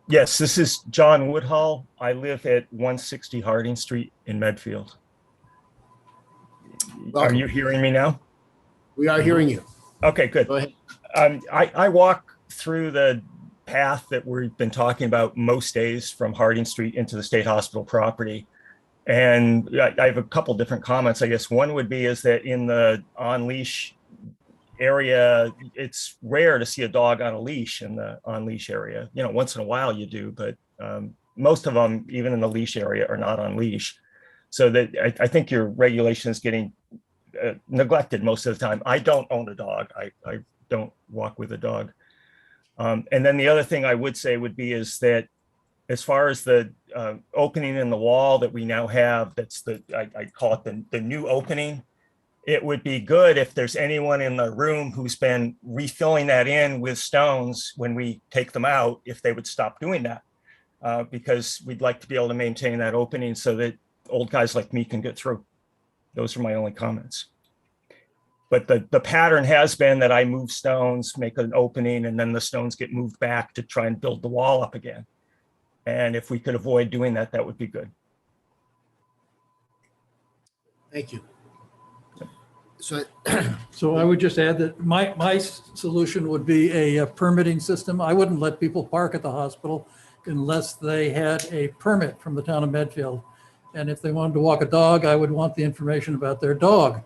Yes, this is John Woodhull. I live at 160 Harding Street in Medfield. Welcome. Are you hearing me now? We are hearing you. Okay, good. Go ahead. I walk through the path that we've been talking about most days from Harding Street into the State Hospital property. And I have a couple different comments. I guess one would be is that in the on-leash area, it's rare to see a dog on a leash in the on-leash area. Once in a while you do, but most of them, even in the leash area, are not on leash. So that I think your regulation is getting neglected most of the time. I don't own a dog. I don't walk with a dog. And then the other thing I would say would be is that as far as the opening in the wall that we now have, that's I call it the new opening. It would be good if there's anyone in the room who's been refilling that in with stones when we take them out, if they would stop doing that, because we'd like to be able to maintain that opening so that old guys like me can get through. Those are my only comments. But the pattern has been that I move stones, make an opening, and then the stones get moved back to try and build the wall up again. And if we could avoid doing that, that would be good. Thank you. So I would just add that my solution would be a permitting system. I wouldn't let people park at the hospital unless they had a permit from the town of Medfield. And if they wanted to walk a dog, I would want the information about their dog.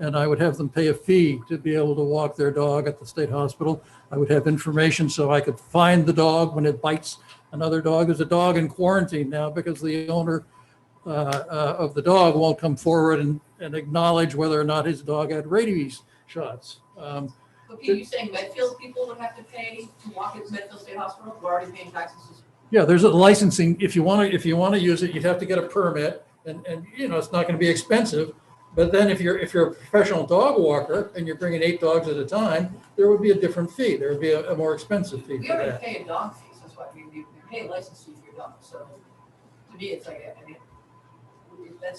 And I would have them pay a fee to be able to walk their dog at the state hospital. I would have information so I could find the dog when it bites another dog. There's a dog in quarantine now because the owner of the dog won't come forward and acknowledge whether or not his dog had rabies shots. Okay, you're saying Medfield people would have to pay to walk at Medfield State Hospital? We're already paying taxes. Yeah, there's a licensing. If you want to use it, you'd have to get a permit, and it's not going to be expensive. But then if you're a professional dog walker and you're bringing 8 dogs at a time, there would be a different fee. There would be a more expensive fee We for already that. pay a dog fee, so that's why we pay a license fee for your dog. So to me, it's like,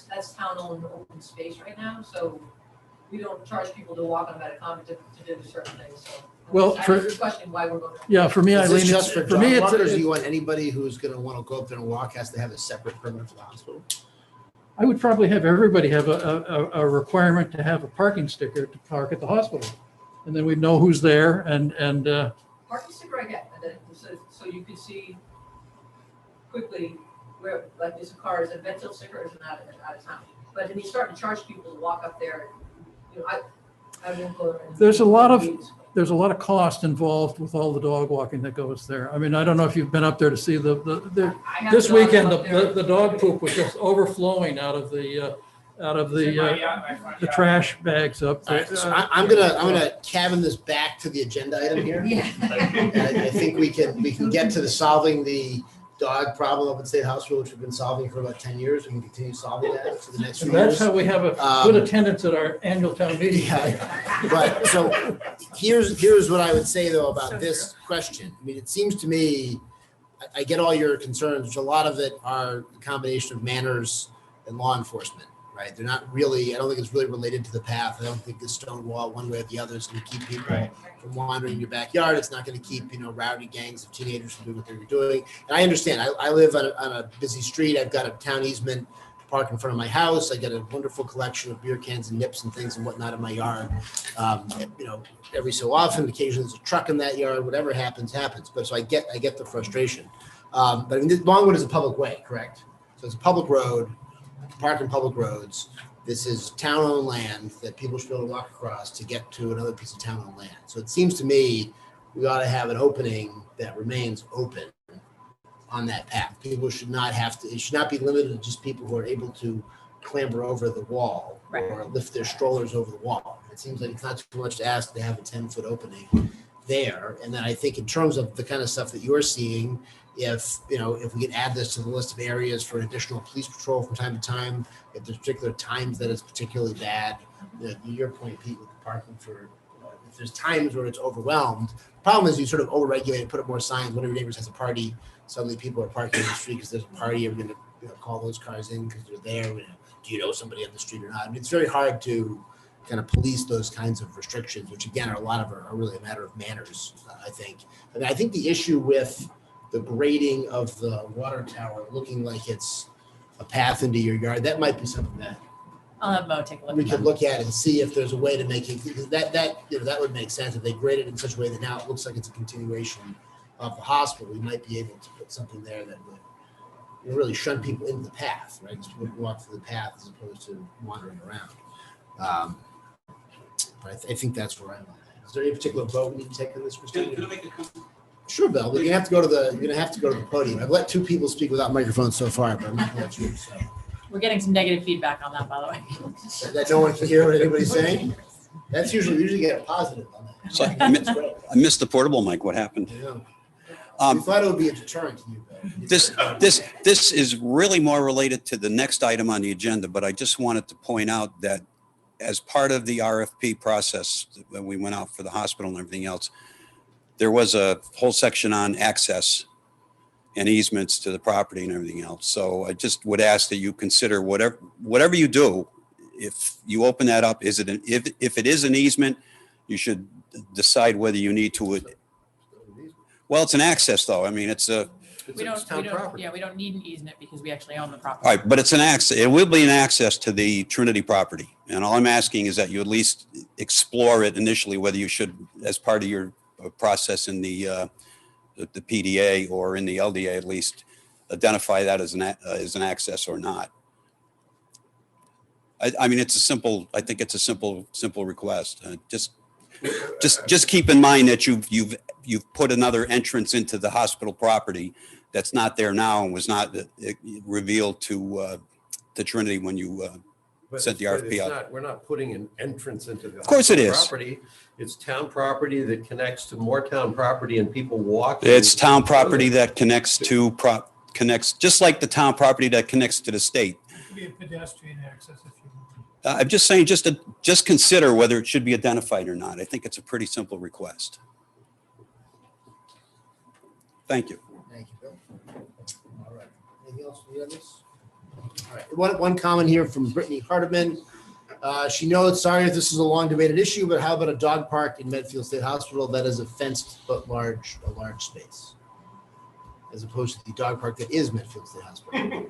that's town-owned open space right now, so we don't charge people to walk on that common to do certain things, so. Well, I for- just question why we're going. Yeah, for me, Is Eileen, this just for for me, dog walkers? Do it's, you want anybody who's gonna wanna go up there and walk has to have a separate permit for the hospital? I would probably have everybody have a requirement to have a parking sticker to park at the hospital. And then we'd know who's there and, Parking sticker I get, and then, so you could see quickly where, like, there's a car, is a Medfield sticker, is out of town. But then you start to charge people to walk up there, you know, I won't go there. There's a lot of cost involved with all the dog walking that goes there. I mean, I don't know if you've been up there to see I have this dogs weekend, up there. the dog poop was just overflowing out of the trash bags up All there. right, so I'm gonna cabin this back to the agenda item here. Yeah. And I think we can get to the solving the dog problem up at State Hospital, which we've been solving for about 10 years. We can continue solving that for the next few And that's years. how we have a good attendance at our annual town meeting. Yeah, but so here's what I would say though about this question. I mean, it seems to me, I get all your concerns, which a lot of it are a combination of manners and law enforcement, right? They're not really, I don't think it's really related to the path. I don't think the stone wall, one way or the other, is going to keep people from wandering in your backyard. It's not going to keep, rowdy gangs of teenagers from doing what they're doing. And I understand. I live on a busy street. I've got a town easement to park in front of my house. I got a wonderful collection of beer cans and nips and things and whatnot in my yard. Every so often, occasionally there's a truck in that yard. Whatever happens. But so I get the frustration. But I mean, Longwood is a public way, correct? So it's a public road. Park in public roads. This is town-owned land that people should be able to walk across to get to another piece of town-owned land. So it seems to me we ought to have an opening that remains open on that path. People should not have to, it should not be limited to just people who are able to clamber over the wall or lift their strollers over the wall. It seems like it's not too much to ask to have a 10-foot opening there. And then I think in terms of the kind of stuff that you're seeing, if we can add this to the list of areas for additional police patrol from time to time, if there's particular times that it's particularly bad, your point, Pete, with the parking for, if there's times where it's overwhelmed, the problem is you sort of overregulate, put up more signs. One of your neighbors has a party, suddenly people are parking in the street because there's a party. Are we going to call those cars in because they're there? Do you know somebody on the street or not? I mean, it's very hard to kind of police those kinds of restrictions, which again are a lot of are really a matter of manners, I think. I mean, I think the issue with the grading of the water tower looking like it's a path into your yard, that might be something that I'll have Mo take a look. we at could that. look at and see if there's a way to make it, because that would make sense. If they grade it in such a way that now it looks like it's a continuation of the hospital, we might be able to put something there that would really shun people into the path, right? Because people can walk through the path as opposed to wandering around. But I think that's where I'm at. Is there any particular vote we need to take on this, Christine? Can I make a comment? Sure, Bill, but you're gonna have to go to the podium. I've let two people speak without microphones so far, but I'm not gonna let you, so. We're getting some negative feedback on that, by the way. That no one can hear what anybody's saying? That's usually get a positive on that. So That's great. I missed the portable mic. What happened? Yeah. We thought it would be a deterrent to you, Bill. This is really more related to the next item on the agenda, but I just wanted to point out that as part of the RFP process, when we went out for the hospital and everything else, there was a whole section on access and easements to the property and everything else. So I just would ask that you consider whatever you do, if you open that up, if it is an easement, you should decide whether you need to. Well, it's an access though. I mean, it's a. We don't need an easement because we actually own the property. All right, but it's an access. It will be an access to the Trinity property, and all I'm asking is that you at least explore it initially, whether you should, as part of your process in the PDA or in the LDA, at least identify that as an access or not. I mean, it's a simple. I think it's a simple request. Just keep in mind that you've put another entrance into the hospital property that's not there now and was not revealed to Trinity when you sent the RFP out. We're not putting an entrance into the. Of course it is. Property. It's town property that connects to more town property and people walk. It's town property that connects just like the town property that connects to the state. It could be a pedestrian access if you want. I'm just saying, just consider whether it should be identified or not. I think it's a pretty simple request. Thank you. Thank you, Bill. All right. Anything else on this? All right, one comment here from Brittany Hardiman. She notes, sorry if this is a long debated issue, but how about a dog park in Medfield State Hospital that is a fenced but a large space? As opposed to the dog park that is Medfield State Hospital.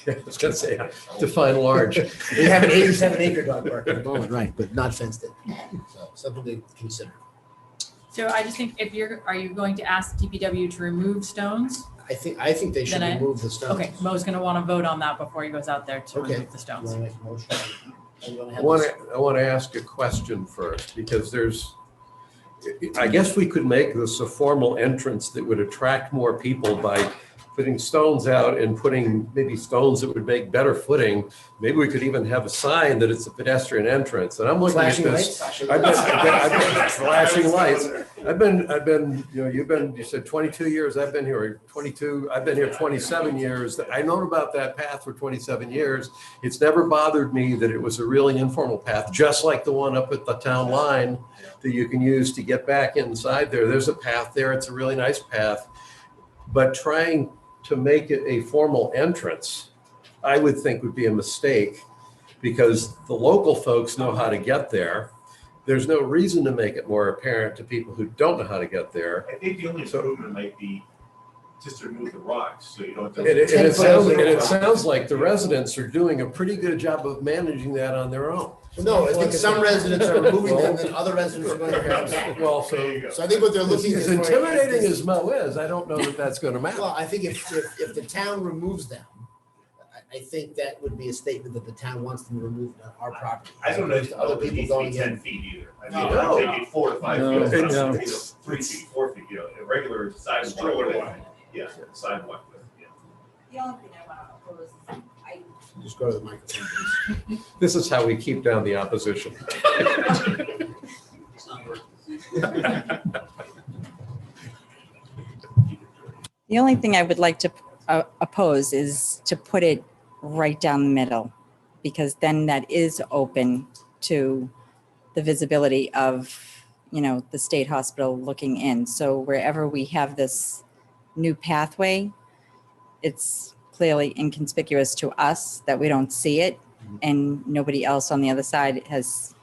I was gonna say, define large. We have an 87-acre dog park at the moment, right, but not fenced in. So something to consider. So I just think are you going to ask DPW to remove stones? I think they should Then remove the stones. Okay, Mo's gonna wanna vote on that before he goes out there to Okay. remove the You stones. wanna make a motion? Or you wanna I have want this- to, ask a question first, because I guess we could make this a formal entrance that would attract more people by putting stones out and putting maybe stones that would make better footing. Maybe we could even have a sign that it's a pedestrian entrance. And I'm looking at Flashing this. lights? I've been flashing lights. I've been, you said 22 years, I've been here 22, I've been here 27 years. I known about that path for 27 years. It's never bothered me that it was a really informal path, just like the one up at the town line that you can use to get back inside there. There's a path there. It's a really nice path. But trying to make it a formal entrance, I would think would be a mistake, because the local folks know how to get there. There's no reason to make it more apparent to people who don't know how to get there. I think the only improvement might be just to remove the rocks, so you don't. And it sounds like the residents are doing a pretty good job of managing that on their own. Well, no, I think some residents are removing them, and other residents are going to have. Well, So I think what they're looking as for- intimidating as Mo is, I don't know that that's going to matter. Well, I think if the town removes them, I think that would be a statement that the town wants them removed on our property. I don't know As if opposed to other people going 10 in. feet either. I No. mean, I'm thinking 4 to 5 No. feet, No. 3 feet, 4 feet, a regular sidewalk. width. Yeah, sidewalk width, yeah. The only thing I want to oppose is Just go to the microphone, please. This is how we keep down the opposition. The only thing I would like to oppose is to put it right down the middle, because then that is open to the visibility of, the state hospital looking in. So wherever we have this new pathway, it's clearly inconspicuous to us that we don't see it, and nobody else on the other side has,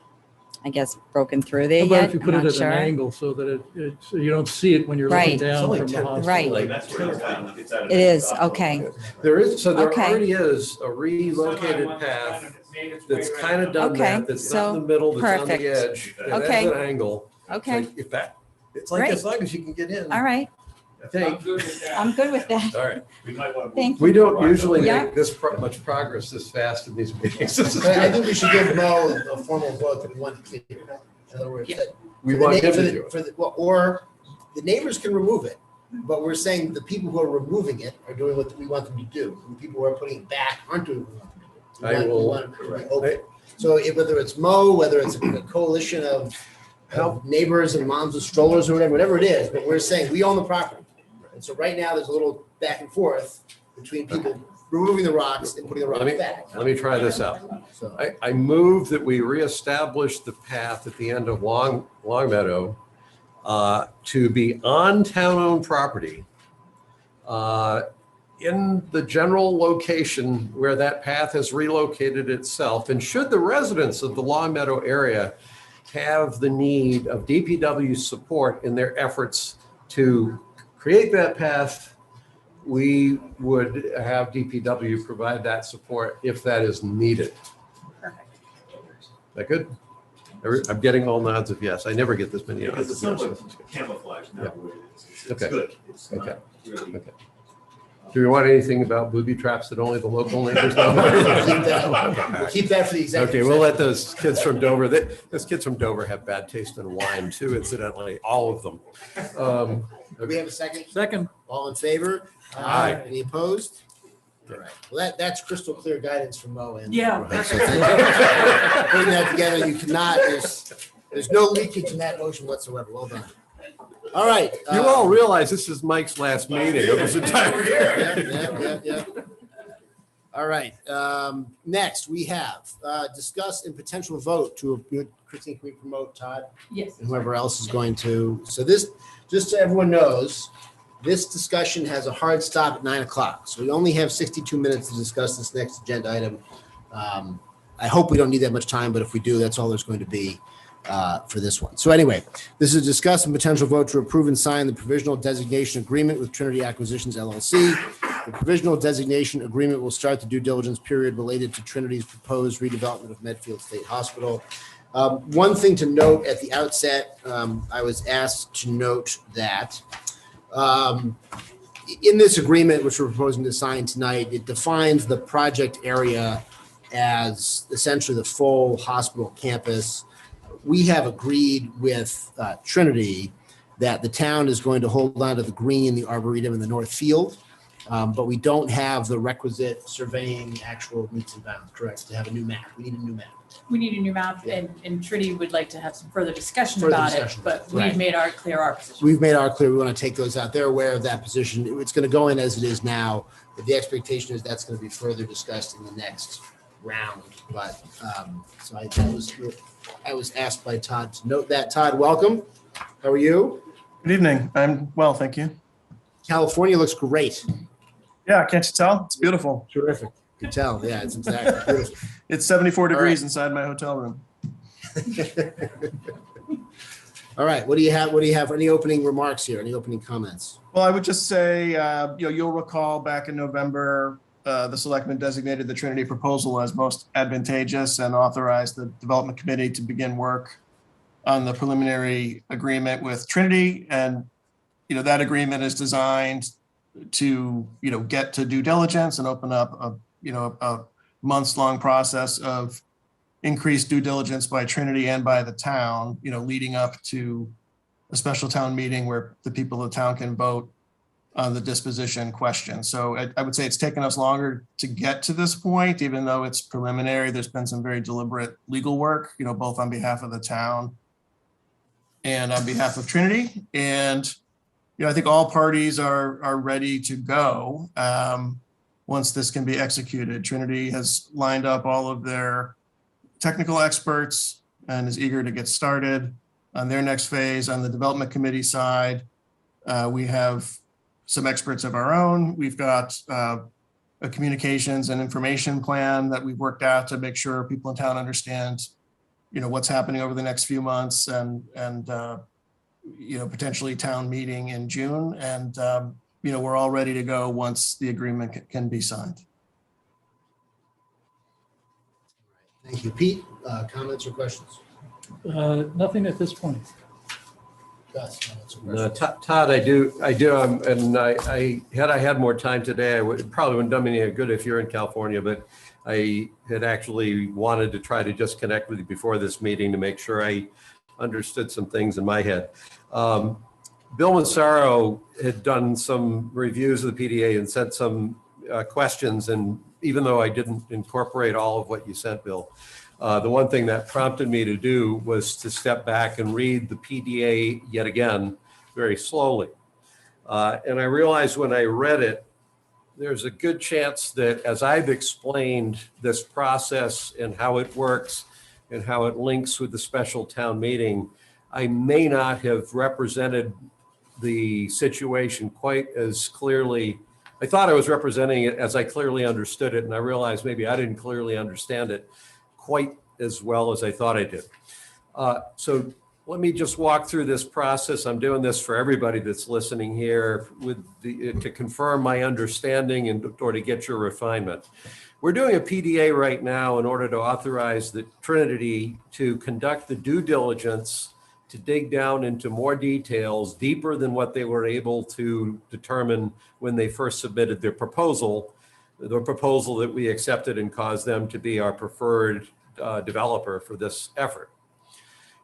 I guess, broken through there How about yet. if you I'm put it not at sure. an angle so that so you don't see it when you're looking Right. down It's only from the 10 hospital? Right. Like, that's where it's at. It is, okay. There Okay. already is a relocated path that's kind of done Okay, that, that's not in the so middle, that's on the perfect. edge. And Okay. that's an angle. Okay, So if that, it's like, Great. as long as you can get in, all right. I think. I'm good with that. All right. We might want to. Thank We don't usually Yeah. make this much progress this fast in these meetings. This is I good. think we should give Mo a formal vote that we want to clear. In other words, that We for the want na- him for to the- do it. for the- well, or the neighbors can remove it, but we're saying the people who are removing it are doing what we want them to do. And the people who are putting it back aren't doing what we want them to do. I We will- want it to be open. So whether it's Mo, whether it's a coalition of neighbors and moms with strollers or whatever it is, but we're saying we own the property. And so right now, there's a little back and forth between people removing the rocks and putting the rocks back. Let me try this out. So I move that we reestablish the path at the end of Longmeadow to be on town-owned property in the general location where that path has relocated itself. And should the residents of the Longmeadow area have the need of DPW support in their efforts to create that path, we would have DPW provide that support if that is needed. Perfect. Is that good? I'm getting all nods of yes. I never get this many Because nods it's of somewhat yes. camouflage now, Yeah. the way it is. It's Okay. good. It's Okay. not really. Okay. Do you want anything about booby traps that only the local neighbors know? we'll keep that for the executive. Okay, we'll let session. those kids from Dover, those kids from Dover have bad taste in wine too, incidentally, all of them. Do we have a second? Second, All in favor? Aye. Any opposed? All right. Well, that's crystal clear guidance from Mo. And Yeah. So thank you. Putting that together, you cannot, there's no leakage in that motion whatsoever. Well done. All right. You all realize this is Mike's last meeting of his entire career. Yeah. All right. Next, we have discuss and potential vote to, Christine, can we promote Todd? Yes. And whoever else is going to. So this, just so everyone knows, This discussion has a hard stop at 9 o'clock, so we only have 62 minutes to discuss this next agenda item. I hope we don't need that much time, but if we do, that's all there's going to be for this one. So anyway, this is a discuss and potential vote to approve and sign the provisional designation agreement with Trinity Acquisitions LLC. The provisional designation agreement will start the due diligence period related to Trinity's proposed redevelopment of Medfield State Hospital. One thing to note at the outset, I was asked to note that in this agreement, which we're proposing to sign tonight, it defines the project area as essentially the full hospital campus. We have agreed with Trinity that the town is going to hold on to the green, the arboretum, and the north field, but we don't have the requisite surveying actual meets and bounds, correct, to have a new map. We need a new map. We need a new map, and Trinity would like to have some further discussion Further about discussion, it, but right. we've made our position. We've made our clear, we want to take those out. They're aware of that position. It's going to go in as it is now, but the expectation is that's going to be further discussed in the next round. But so I was asked by Todd to note that. Todd, welcome. How are you? Good evening. I'm well, thank you. California looks great. Yeah, can't you tell? It's beautiful. Terrific. You can tell. Yeah, it's exactly beautiful. It's 74 degrees right. inside my hotel room. All right. What do you have? Any opening remarks here? Any opening comments? Well, I would just say, you'll recall back in November, the Selectmen designated the Trinity proposal as most advantageous and authorized the Development Committee to begin work on the preliminary agreement with Trinity. And, that agreement is designed to, get to due diligence and open up a months-long process of increased due diligence by Trinity and by the town, leading up to a special town meeting where the people of the town can vote on the disposition question. So I would say it's taken us longer to get to this point, even though it's preliminary. There's been some very deliberate legal work, both on behalf of the town and on behalf of Trinity. And, I think all parties are ready to go once this can be executed. Trinity has lined up all of their technical experts and is eager to get started on their next phase. On the development committee side, we have some experts of our own. We've got a communications and information plan that we've worked out to make sure people in town understand, what's happening over the next few months and potentially town meeting in June. And, we're all ready to go once the agreement can be signed. Thank you. Pete, comments or questions? Nothing at this point. Gus, comments or No, questions? Todd, I do, and I had more time today, I would probably wouldn't done me any good if you're in California, but I had actually wanted to try to just connect with you before this meeting to make sure I understood some things in my head. Bill Massaro had done some reviews of the PDA and sent some questions, and even though I didn't incorporate all of what you sent, Bill, the one thing that prompted me to do was to step back and read the PDA yet again, very slowly. And I realized when I read it, there's a good chance that as I've explained this process and how it works and how it links with the special town meeting, I may not have represented the situation quite as clearly. I thought I was representing it as I clearly understood it, and I realized maybe I didn't clearly understand it quite as well as I thought I did. So let me just walk through this process. I'm doing this for everybody that's listening here to confirm my understanding and or to get your refinement. We're doing a PDA right now in order to authorize the Trinity to conduct the due diligence to dig down into more details, deeper than what they were able to determine when they first submitted their proposal, the proposal that we accepted and caused them to be our preferred developer for this effort.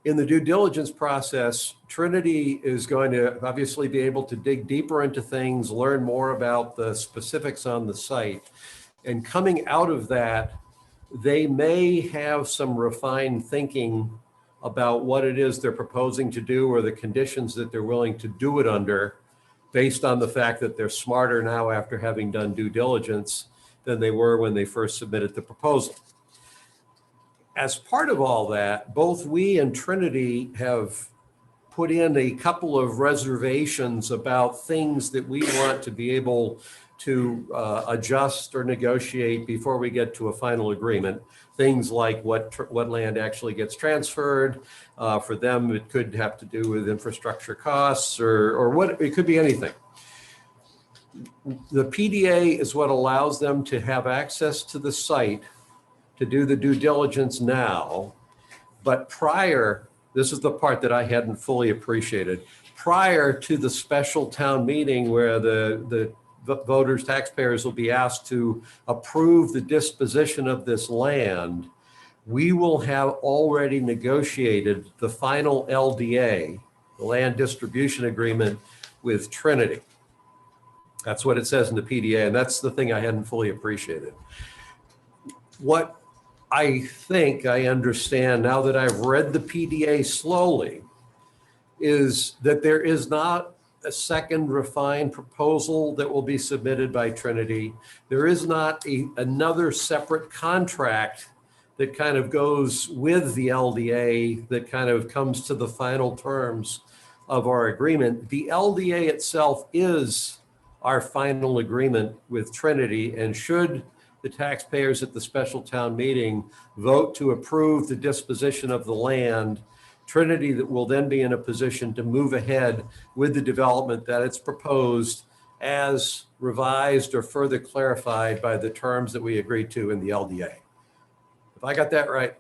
In the due diligence process, Trinity is going to obviously be able to dig deeper into things, learn more about the specifics on the site. And coming out of that, they may have some refined thinking about what it is they're proposing to do or the conditions that they're willing to do it under, based on the fact that they're smarter now after having done due diligence than they were when they first submitted the proposal. As part of all that, both we and Trinity have put in a couple of reservations about things that we want to be able to adjust or negotiate before we get to a final agreement. Things like what land actually gets transferred. For them, it could have to do with infrastructure costs or what, it could be anything. The PDA is what allows them to have access to the site to do the due diligence now. But prior, this is the part that I hadn't fully appreciated, prior to the special town meeting where the voters, taxpayers will be asked to approve the disposition of this land, we will have already negotiated the final LDA, the land distribution agreement with Trinity. That's what it says in the PDA, and that's the thing I hadn't fully appreciated. What I think I understand now that I've read the PDA slowly is that there is not a second refined proposal that will be submitted by Trinity. There is not another separate contract that kind of goes with the LDA that kind of comes to the final terms of our agreement. The LDA itself is our final agreement with Trinity, and should the taxpayers at the special town meeting vote to approve the disposition of the land, Trinity that will then be in a position to move ahead with the development that it's proposed as revised or further clarified by the terms that we agreed to in the LDA. Have I got that right?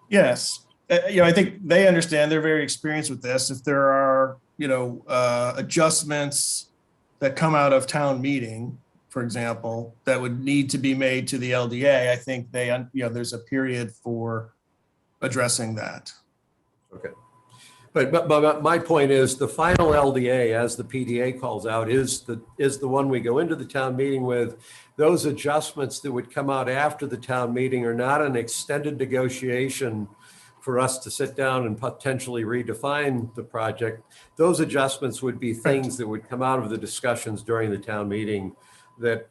Yes. I think they understand, they're very experienced with this. If there are, adjustments that come out of town meeting, for example, that would need to be made to the LDA, I think there's a period for addressing that. Okay. But my point is the final LDA, as the PDA calls out, is the one we go into the town meeting with. Those adjustments that would come out after the town meeting are not an extended negotiation for us to sit down and potentially redefine the project. Those adjustments would be things that would come out of the discussions during the town meeting that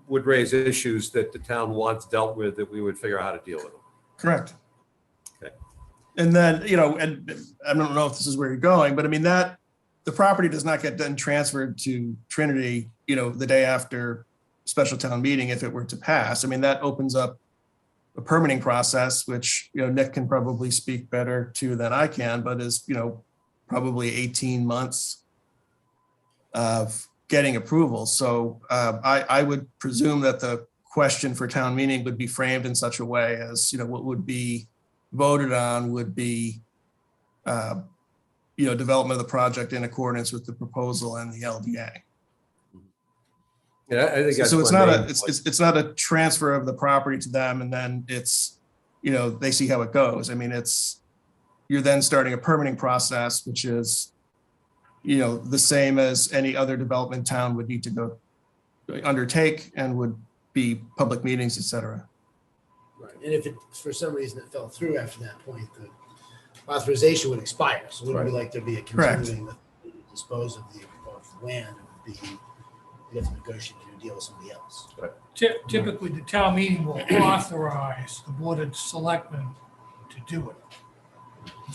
would raise issues that the town wants dealt with, that we would figure out how to deal with them. Correct. Okay. And then, and I don't know if this is where you're going, but I mean that the property does not get then transferred to Trinity, the day after special town meeting, if it were to pass. I mean, that opens up a permitting process, which, Nick can probably speak better to than I can, but is, probably 18 months of getting approval. So I would presume that the question for town meeting would be framed in such a way as, what would be voted on would be, development of the project in accordance with the proposal and the LDA. Yeah, I think that's so. It's not a transfer of the property to them, and then it's, they see how it goes. I mean, you're then starting a permitting process, which is, the same as any other development town would need to go undertake, and would be public meetings, et cetera. Right. And if it, for some reason it fell through after that point, the authorization would expire. So it wouldn't be like there'd be a continuing to dispose of the land. It would be, you have to negotiate a deal with somebody else. Right. Typically, the town meeting will authorize the board of selectmen to do it.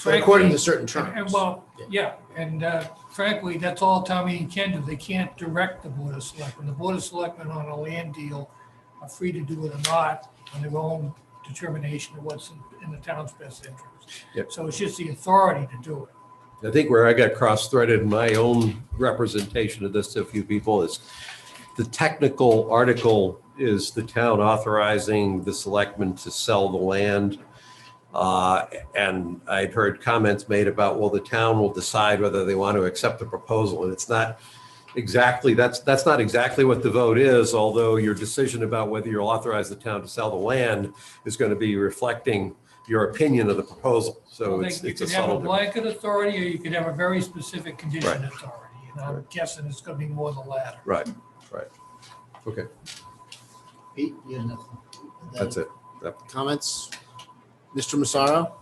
But according to certain terms. And frankly, that's all town meeting can do. They can't direct the board of selectmen. The board of selectmen on a land deal are free to do it or not on their own determination of what's in the town's best interest. Yep. So it's just the authority to do it. I think where I got cross-threaded in my own representation of this to a few people is the technical article is the town authorizing the selectmen to sell the land. And I'd heard comments made about, well, the town will decide whether they want to accept the proposal. And it's not exactly, that's not exactly what the vote is, although your decision about whether you'll authorize the town to sell the land is going to be reflecting your opinion of the proposal. So You it's could a have a subtle. blanket authority, or you could have a very specific condition Right. authority. And I'm guessing it's gonna be more the latter. Right. Okay, Pete, you have nothing? that's it. Comments? Mr. Massaro?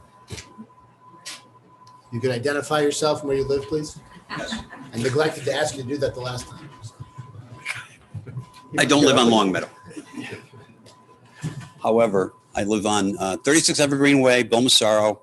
You could identify yourself and where you live, please? I neglected to ask you to do that the last time. I don't live on Longmeadow. However, I live on 36 Evergreen Way, Bill Massaro.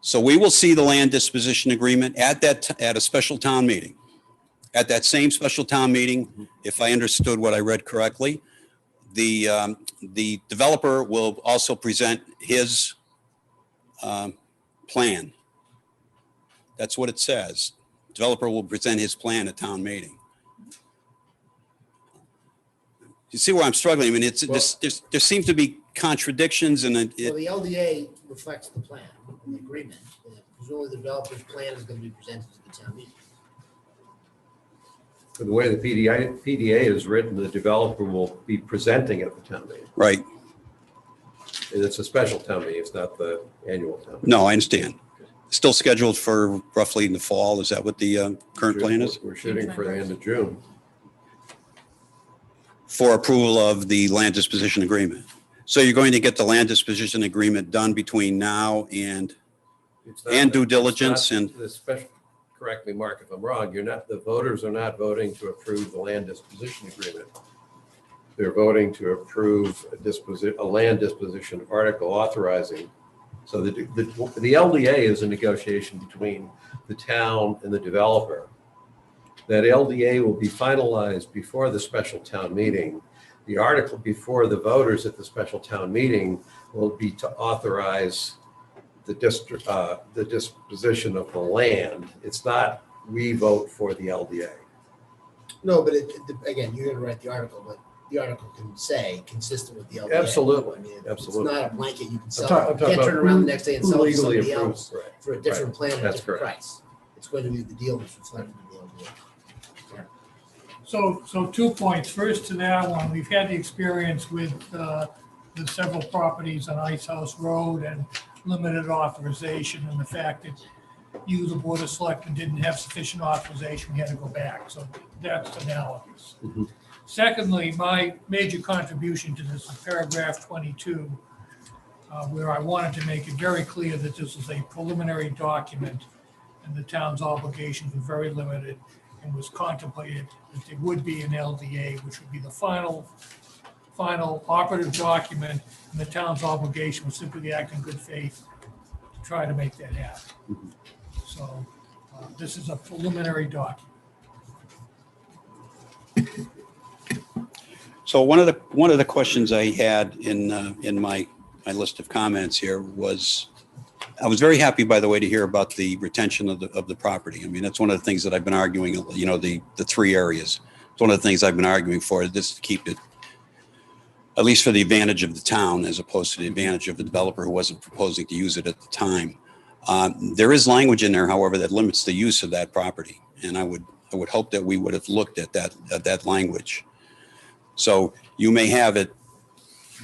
So we will see the land disposition agreement at a special town meeting. At that same special town meeting, if I understood what I read correctly, the developer will also present his plan. That's what it says. Developer will present his plan at town meeting. You see where I'm struggling? I mean, there seems to be contradictions and Well, the LDA reflects the plan, the agreement. Presumably the developer's plan is going to be presented to the town meeting. The way the PDA is written, the developer will be presenting at the town meeting. Right. And it's a special town meeting, it's not the annual town meeting. No, I understand. Still scheduled for roughly in the fall. Is that what the current plan is? We're shooting for the end of June. For approval of the land disposition agreement. So you're going to get the land disposition agreement done between now and due diligence and. The special, correct me, Mark, if I'm wrong, the voters are not voting to approve the land disposition agreement. They're voting to approve a land disposition article authorizing. So the LDA is a negotiation between the town and the developer. That LDA will be finalized before the special town meeting. The article before the voters at the special town meeting will be to authorize the disposition of the land. It's not we vote for the LDA. No, but again, you're going to write the article, but the article can say consistent with the LDA. Absolutely. I mean, Absolutely. It's not a blanket you can sell. I'm You talking can't turn about around the next day and sell it to legally somebody approved, else right, for a different right. plan at a That's different correct. price. It's going to be the deal that's reflected in the LDA. So 2 points. First to that one, we've had the experience with several properties on Ice House Road and limited authorization, and the fact that you, the Board of Selectmen, didn't have sufficient authorization, we had to go back. So that's analogous. Secondly, my major contribution to this is paragraph 22, where I wanted to make it very clear that this is a preliminary document and the town's obligations were very limited, and was contemplated that there would be an LDA, which would be the final operative document, and the town's obligation was simply to act in good faith to try to make that happen. So this is a preliminary document. So one of the questions I had in my list of comments here was, I was very happy, by the way, to hear about the retention of the property. I mean, that's one of the things that I've been arguing, you know, the 3 areas. It's one of the things I've been arguing for, is to keep it, at least for the advantage of the town, as opposed to the advantage of the developer who wasn't proposing to use it at the time. There is language in there, however, that limits the use of that property. And I would hope that we would have looked at that language. So you may have it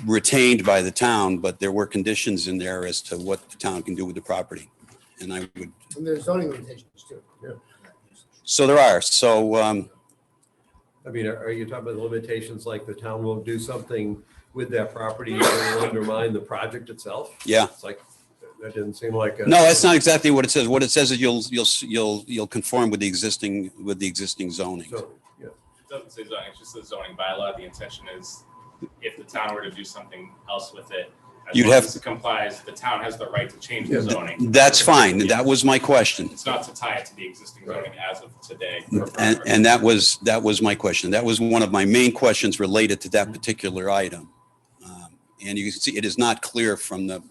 retained by the town, but there were conditions in there as to what the town can do with the property. And I would. And there's zoning limitations too. Yeah. So there are. So, I mean, are you talking about the limitations like the town won't do something with that property that will undermine the project itself? yeah. It's like, that didn't seem like a. No, that's not exactly what it says. What it says is you'll conform with the existing zoning. So, yeah. It doesn't say zoning, it's just the zoning bylaw. The intention is if the town were to do something else with it, as You'd long have- as it complies, the town has the right to change the Yeah. zoning. That's fine. That was my question. It's not to tie it to the existing zoning as of today. And that was my question. That was one of my main questions related to that particular item. And you can see it is not clear from the,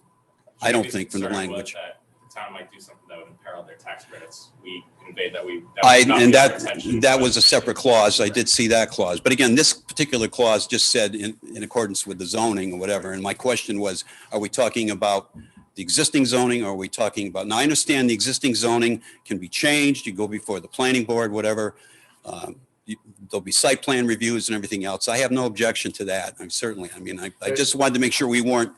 I don't think, from the Concern was language. that the town might do something that would imperil their tax credits. We conveyed that would not be our intention. That was a separate clause. I did see that clause. But again, this particular clause just said in accordance with the zoning or whatever. And my question was, are we talking about the existing zoning, or are we talking about, now I understand the existing zoning can be changed. You go before the planning board, whatever. There'll be site plan reviews and everything else. I have no objection to that. I just wanted to make sure we weren't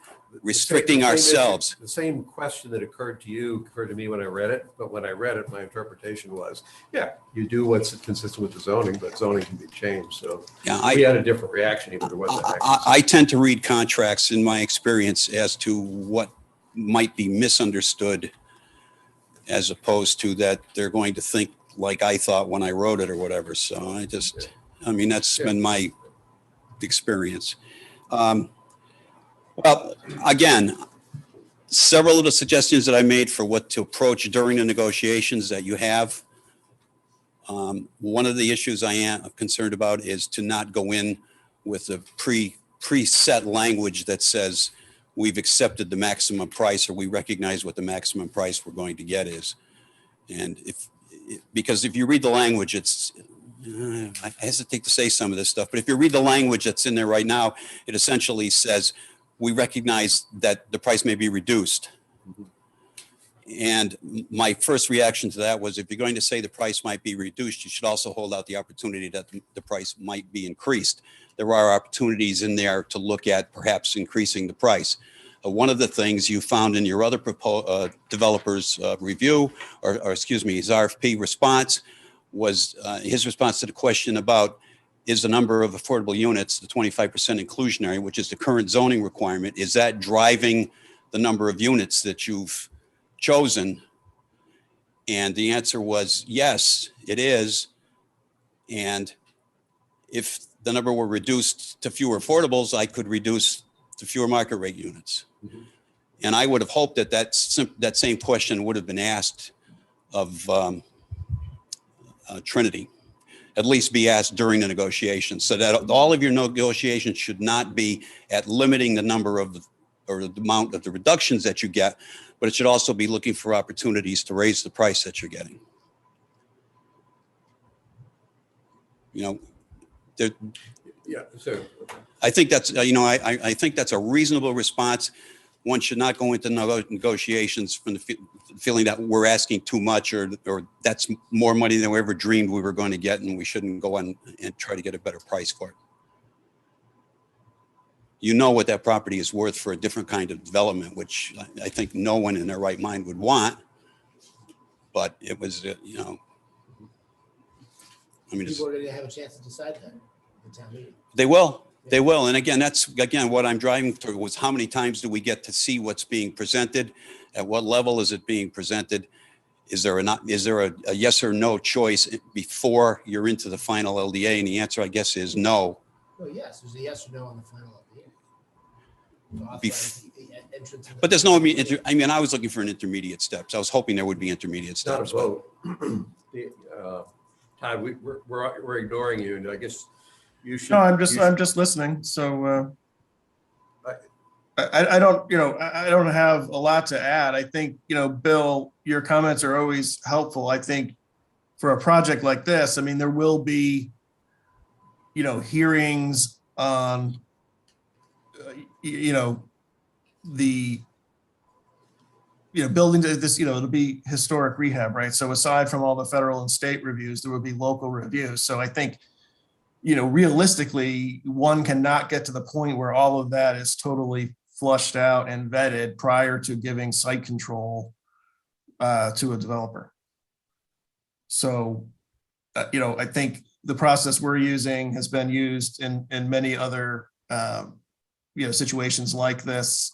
restricting The same issue- ourselves. The same question that occurred to you occurred to me when I read it, but when I read it, my interpretation was, yeah, you do what's consistent with the zoning, but zoning can be changed, so. Yeah, We had a different reaction even to what that actually said. I tend to read contracts in my experience as to what might be misunderstood, as opposed to that they're going to think like I thought when I wrote it or whatever. So that's been my experience. Well, again, several of the suggestions that I made for what to approach during the negotiations that you have. One of the issues I am concerned about is to not go in with a preset language that says we've accepted the maximum price or we recognize what the maximum price we're going to get is. And because if you read the language, it's, I hesitate to say some of this stuff, but if you read the language that's in there right now, it essentially says, we recognize that the price may be reduced. And my first reaction to that was, if you're going to say the price might be reduced, you should also hold out the opportunity that the price might be increased. There are opportunities in there to look at perhaps increasing the price. One of the things you found in your other developer's review, or excuse me, his RFP response, was his response to the question about, is the number of affordable units, the 25% inclusionary, which is the current zoning requirement, is that driving the number of units that you've chosen? And the answer was yes, it is. And if the number were reduced to fewer affordables, I could reduce to fewer market rate units. Mm-hmm. And I would have hoped that that same question would have been asked of Trinity, at least be asked during the negotiations, so that all of your negotiations should not be at limiting the number of or the amount of the reductions that you get, but it should also be looking for opportunities to raise the price that you're getting. You know, yeah. So I think that's I think that's a reasonable response. One should not go into negotiations from the feeling that we're asking too much, or that's more money than we ever dreamed we were going to get, and we shouldn't go on and try to get a better price for it. You know what that property is worth for a different kind of development, which I think no one in their right mind would want. But it was, you know, I mean, people are going to have a chance to decide that in the town meeting. They will. They will. And again, that's, again, what I'm driving through was how many times do we get to see what's being presented? At what level is it being presented? Is there a yes or no choice before you're into the final LDA? And the answer, I guess, is no. No, yes, there's a yes or no on the final LDA. But there's no, I mean, I was looking for an intermediate steps. I was hoping there would be intermediate steps. Not a vote. Todd, we're ignoring you, and I guess you should. No, I'm just listening. So I don't, I don't have a lot to add. I think, Bill, your comments are always helpful. I think for a project like this, I mean, there will be, hearings on, the, building this, it'll be historic rehab, right? So aside from all the federal and state reviews, there will be local reviews. So I think, realistically, one cannot get to the point where all of that is totally flushed out and vetted prior to giving site control to a developer. So, I think the process we're using has been used in many other, situations like this,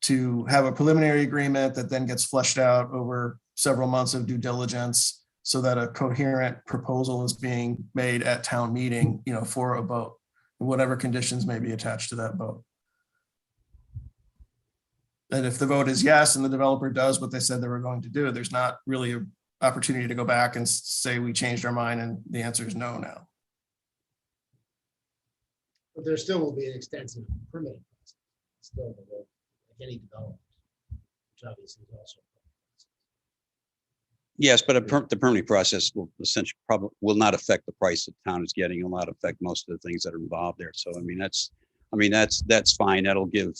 to have a preliminary agreement that then gets fleshed out over several months of due diligence, so that a coherent proposal is being made at town meeting, for a vote, whatever conditions may be attached to that vote. And if the vote is yes, and the developer does what they said they were going to do, there's not really an opportunity to go back and say we changed our mind and the answer is no now. But there still will be an extensive permitting process. Still, like any development, which obviously is also. Yes, but the permitting process will essentially probably will not affect the price that the town is getting. It will not affect most of the things that are involved there. So I mean that's fine. That'll give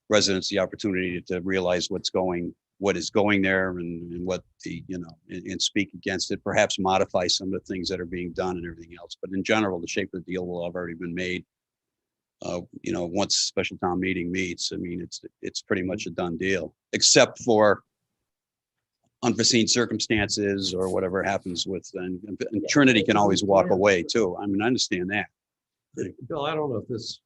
residents the opportunity to realize what is going there, and what the, and speak against it, perhaps modify some of the things that are being done and everything else. But in general, the shape of the deal will have already been made. Once special town meeting meets, I mean, it's pretty much a done deal, except for unforeseen circumstances or whatever happens with, and Trinity can always walk away too. I mean, I understand that. Bill, I don't know if this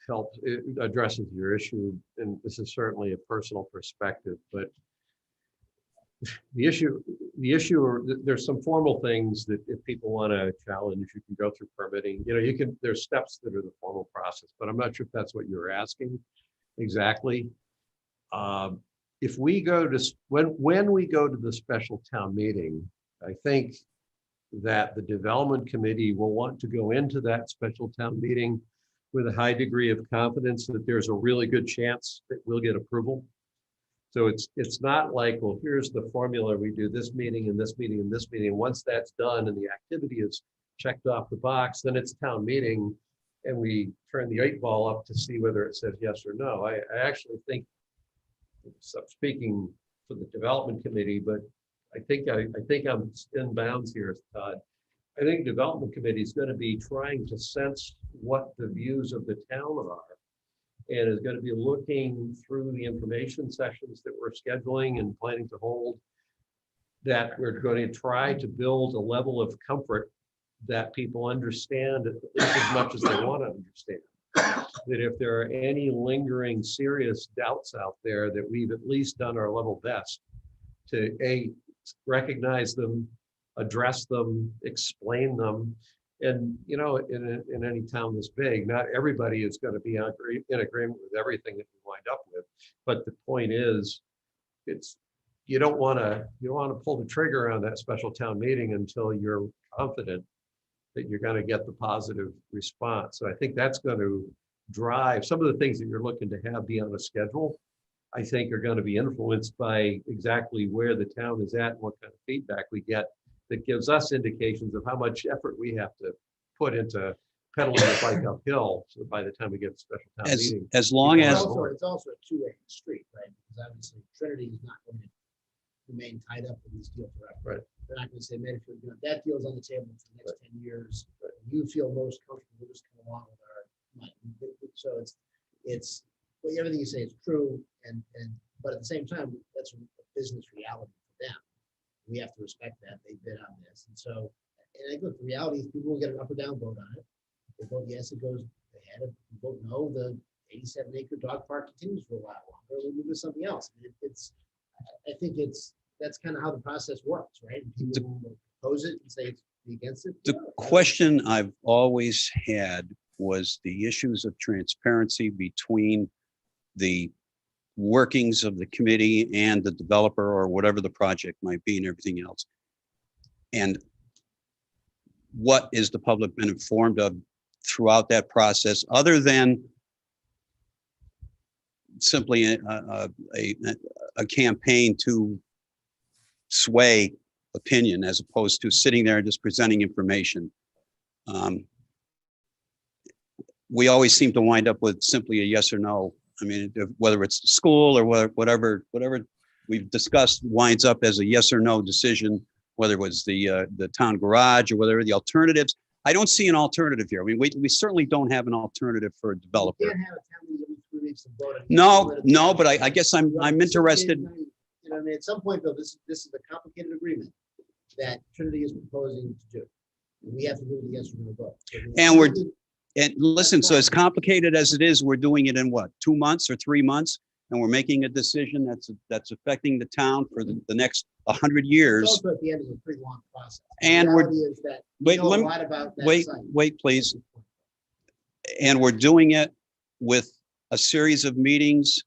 helps, it addresses your issue, and this is certainly a personal perspective, but the issue, there's some formal things that if people want to challenge, you can go through permitting. There's steps that are the formal process, but I'm not sure if that's what you're asking exactly. if we go to, when we go to the special town meeting, I think that the development committee will want to go into that special town meeting with a high degree of confidence that there's a really good chance that we'll get approval. So it's not like, well, here's the formula, we do this meeting and this meeting and this meeting. Once that's done and the activity is checked off the box, then it's town meeting and we turn the 8-ball up to see whether it says yes or no. I actually think, so I'm speaking for the development committee, but I think I'm in bounds here, Todd. I think development committee is going to be trying to sense what the views of the town are, and is going to be looking through the information sessions that we're scheduling and planning to hold, that we're going to try to build a level of comfort that people understand at least as much as they want to understand. That if there are any lingering serious doubts out there, that we've at least done our level best to recognize them, address them, explain them. And, you know, in any town this big, not everybody is going to be in agreement with everything that we wind up with. But the point is, you don't want to pull the trigger on that special town meeting until you're confident that you're going to get the positive response. So I think that's going to drive some of the things that you're looking to have be on a schedule. I think are going to be influenced by exactly where the town is at and what kind of feedback we get that gives us indications of how much effort we have to put into pedaling the bike uphill. So by the time we get to special town meeting, as long as it's also a two-way street, right? Because obviously Trinity is not going to remain tied up in this deal forever. Right. They're not going to say, Medfield, you know, that deal's on the table for the next 10 years. Right. You feel most comfortable just come along with our money. So it's well, everything you say is true, but at the same time, that's a business reality for them. We have to respect that they bid on this, and so. And I think the reality is people will get an up or down vote on it. They vote yes, it goes ahead. If you vote no, the 87-acre dog park continues for a while longer. We move to something else. I think that's kind of how the process works, right? People will oppose it and say it's against it. The question I've always had was the issues of transparency between the workings of the committee and the developer or whatever the project might be and everything else. And what is the public been informed of throughout that process, other than simply a campaign to sway opinion as opposed to sitting there and just presenting information? We always seem to wind up with simply a yes or no. I mean, whether it's the school or whatever we've discussed winds up as a yes or no decision, whether it was the town garage or whether the alternatives. I don't see an alternative here. I mean, we certainly don't have an alternative for a developer. You can't have a town meeting every 3 weeks and vote on it. No, but I guess I'm interested. You know, I mean, at some point though, this is a complicated agreement that Trinity is proposing to do. And we have to do the yes or no vote. And listen, so as complicated as it is, we're doing it in what, 2 months or 3 months? And we're making a decision that's affecting the town for the next 100 years. It's also at the end of a pretty long process. And wait, please. And we're doing it with a series of meetings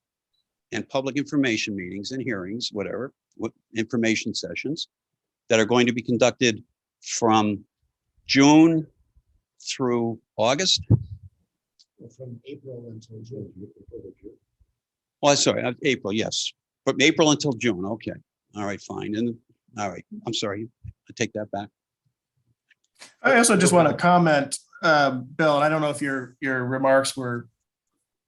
and public information meetings and hearings, whatever, with information sessions that are going to be conducted from June through August. From April until June. Well, sorry, April, yes. From April until June, okay. All right, fine. And all right, I'm sorry, I take that back. I also just want to comment, Bill, and I don't know if your remarks were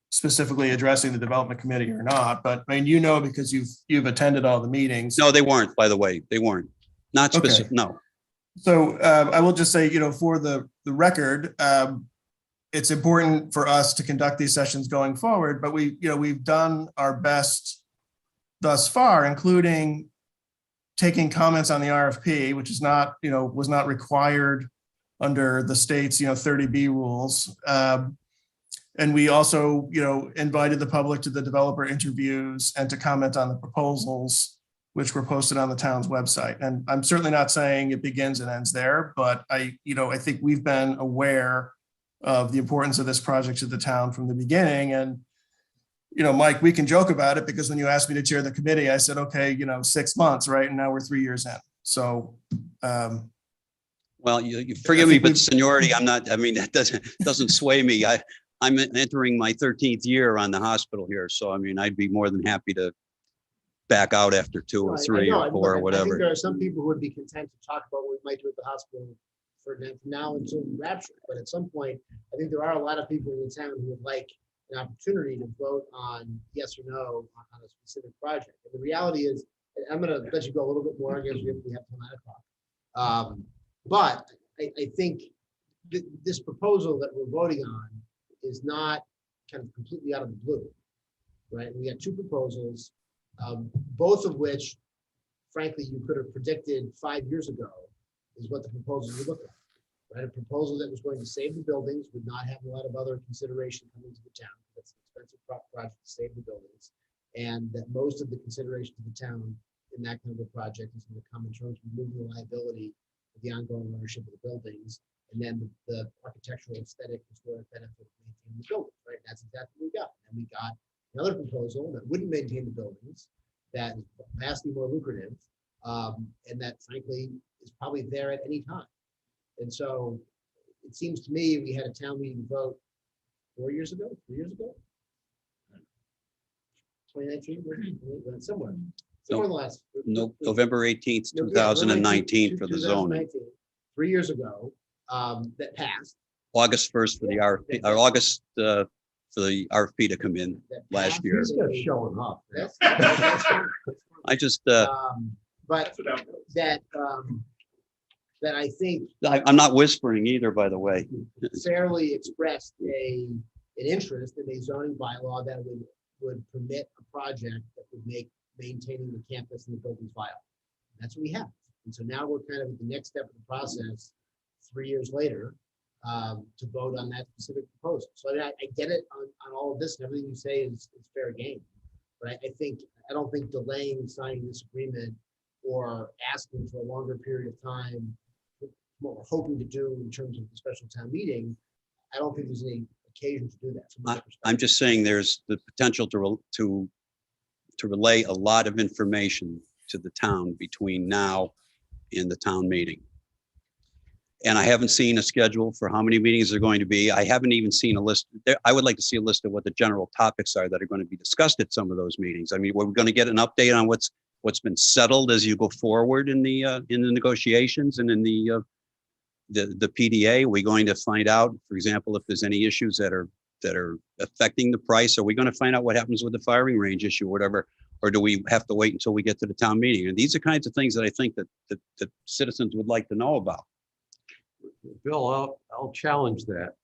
specifically addressing the development committee or not, but I mean, you know, because you've attended all the meetings. No, they weren't, by the way. They weren't. Not specific, okay. No. So I will just say, you know, for the record, it's important for us to conduct these sessions going forward, but we've done our best thus far, including taking comments on the RFP, which is not, was not required under the state's, 30B rules. And we also, invited the public to the developer interviews and to comment on the proposals, which were posted on the town's website. And I'm certainly not saying it begins and ends there, but I think we've been aware of the importance of this project to the town from the beginning. And, Mike, we can joke about it because when you asked me to chair the committee, I said, okay, 6 months, right? And now we're 3 years in. So, Well, you forgive me, but seniority, that doesn't sway me. I'm entering my 13th year on the hospital here. So, I'd be more than happy to back out after 2 or 3 or 4 or whatever. I think there are some people who would be content to talk about what we might do at the hospital from now until rapture. But at some point, I think there are a lot of people in the town who would like an opportunity to vote on yes or no on a specific project. And the reality is, I'm going to let you go a little bit more because we have till 9 o'clock. But I think this proposal that we're voting on is not kind of completely out of the blue, right? We got 2 proposals, both of which, frankly, you could have predicted 5 years ago is what the proposals would look like. Right, a proposal that was going to save the buildings would not have a lot of other consideration coming to the town. That's an expensive project to save the buildings, and that most of the consideration to the town in that kind of a project is going to come in terms of removing the liability of the ongoing ownership of the buildings, and then the architectural aesthetic historic benefit of maintaining the buildings. Right, that's exactly what we got. And we got another proposal that wouldn't maintain the buildings, that is vastly more lucrative, and that frankly is probably there at any time. And so it seems to me we had a town meeting vote 4 years ago, 3 years ago, 2019, somewhere in the last. November 18th, 2019 for the zoning. 3 years ago, that passed. August 1st for the RFP, or August for the RFP to come in last year. He's just showing up. I just, but that I think I'm not whispering either, by the way. fairly expressed an interest in a zoning bylaw that would permit a project that would make maintaining the campus and the buildings viable. That's what we have. And so now we're kind of at the next step of the process 3 years later to vote on that specific proposal. So I get it on all of this, and everything you say is fair game. But I don't think delaying signing this agreement or asking for a longer period of time, what we're hoping to do in terms of the special town meeting, I don't think there's any occasion to do that. I'm just saying there's the potential to relay a lot of information to the town between now and the town meeting. And I haven't seen a schedule for how many meetings there are going to be. I haven't even seen a list. I would like to see a list of what the general topics are that are going to be discussed at some of those meetings. We're going to get an update on what's been settled as you go forward in the negotiations and in the PDA. We're going to find out, for example, if there's any issues that are affecting the price. Are we going to find out what happens with the firing range issue, or whatever, or do we have to wait until we get to the town meeting? And these are kinds of things that I think that citizens would like to know about. Bill, I'll challenge that.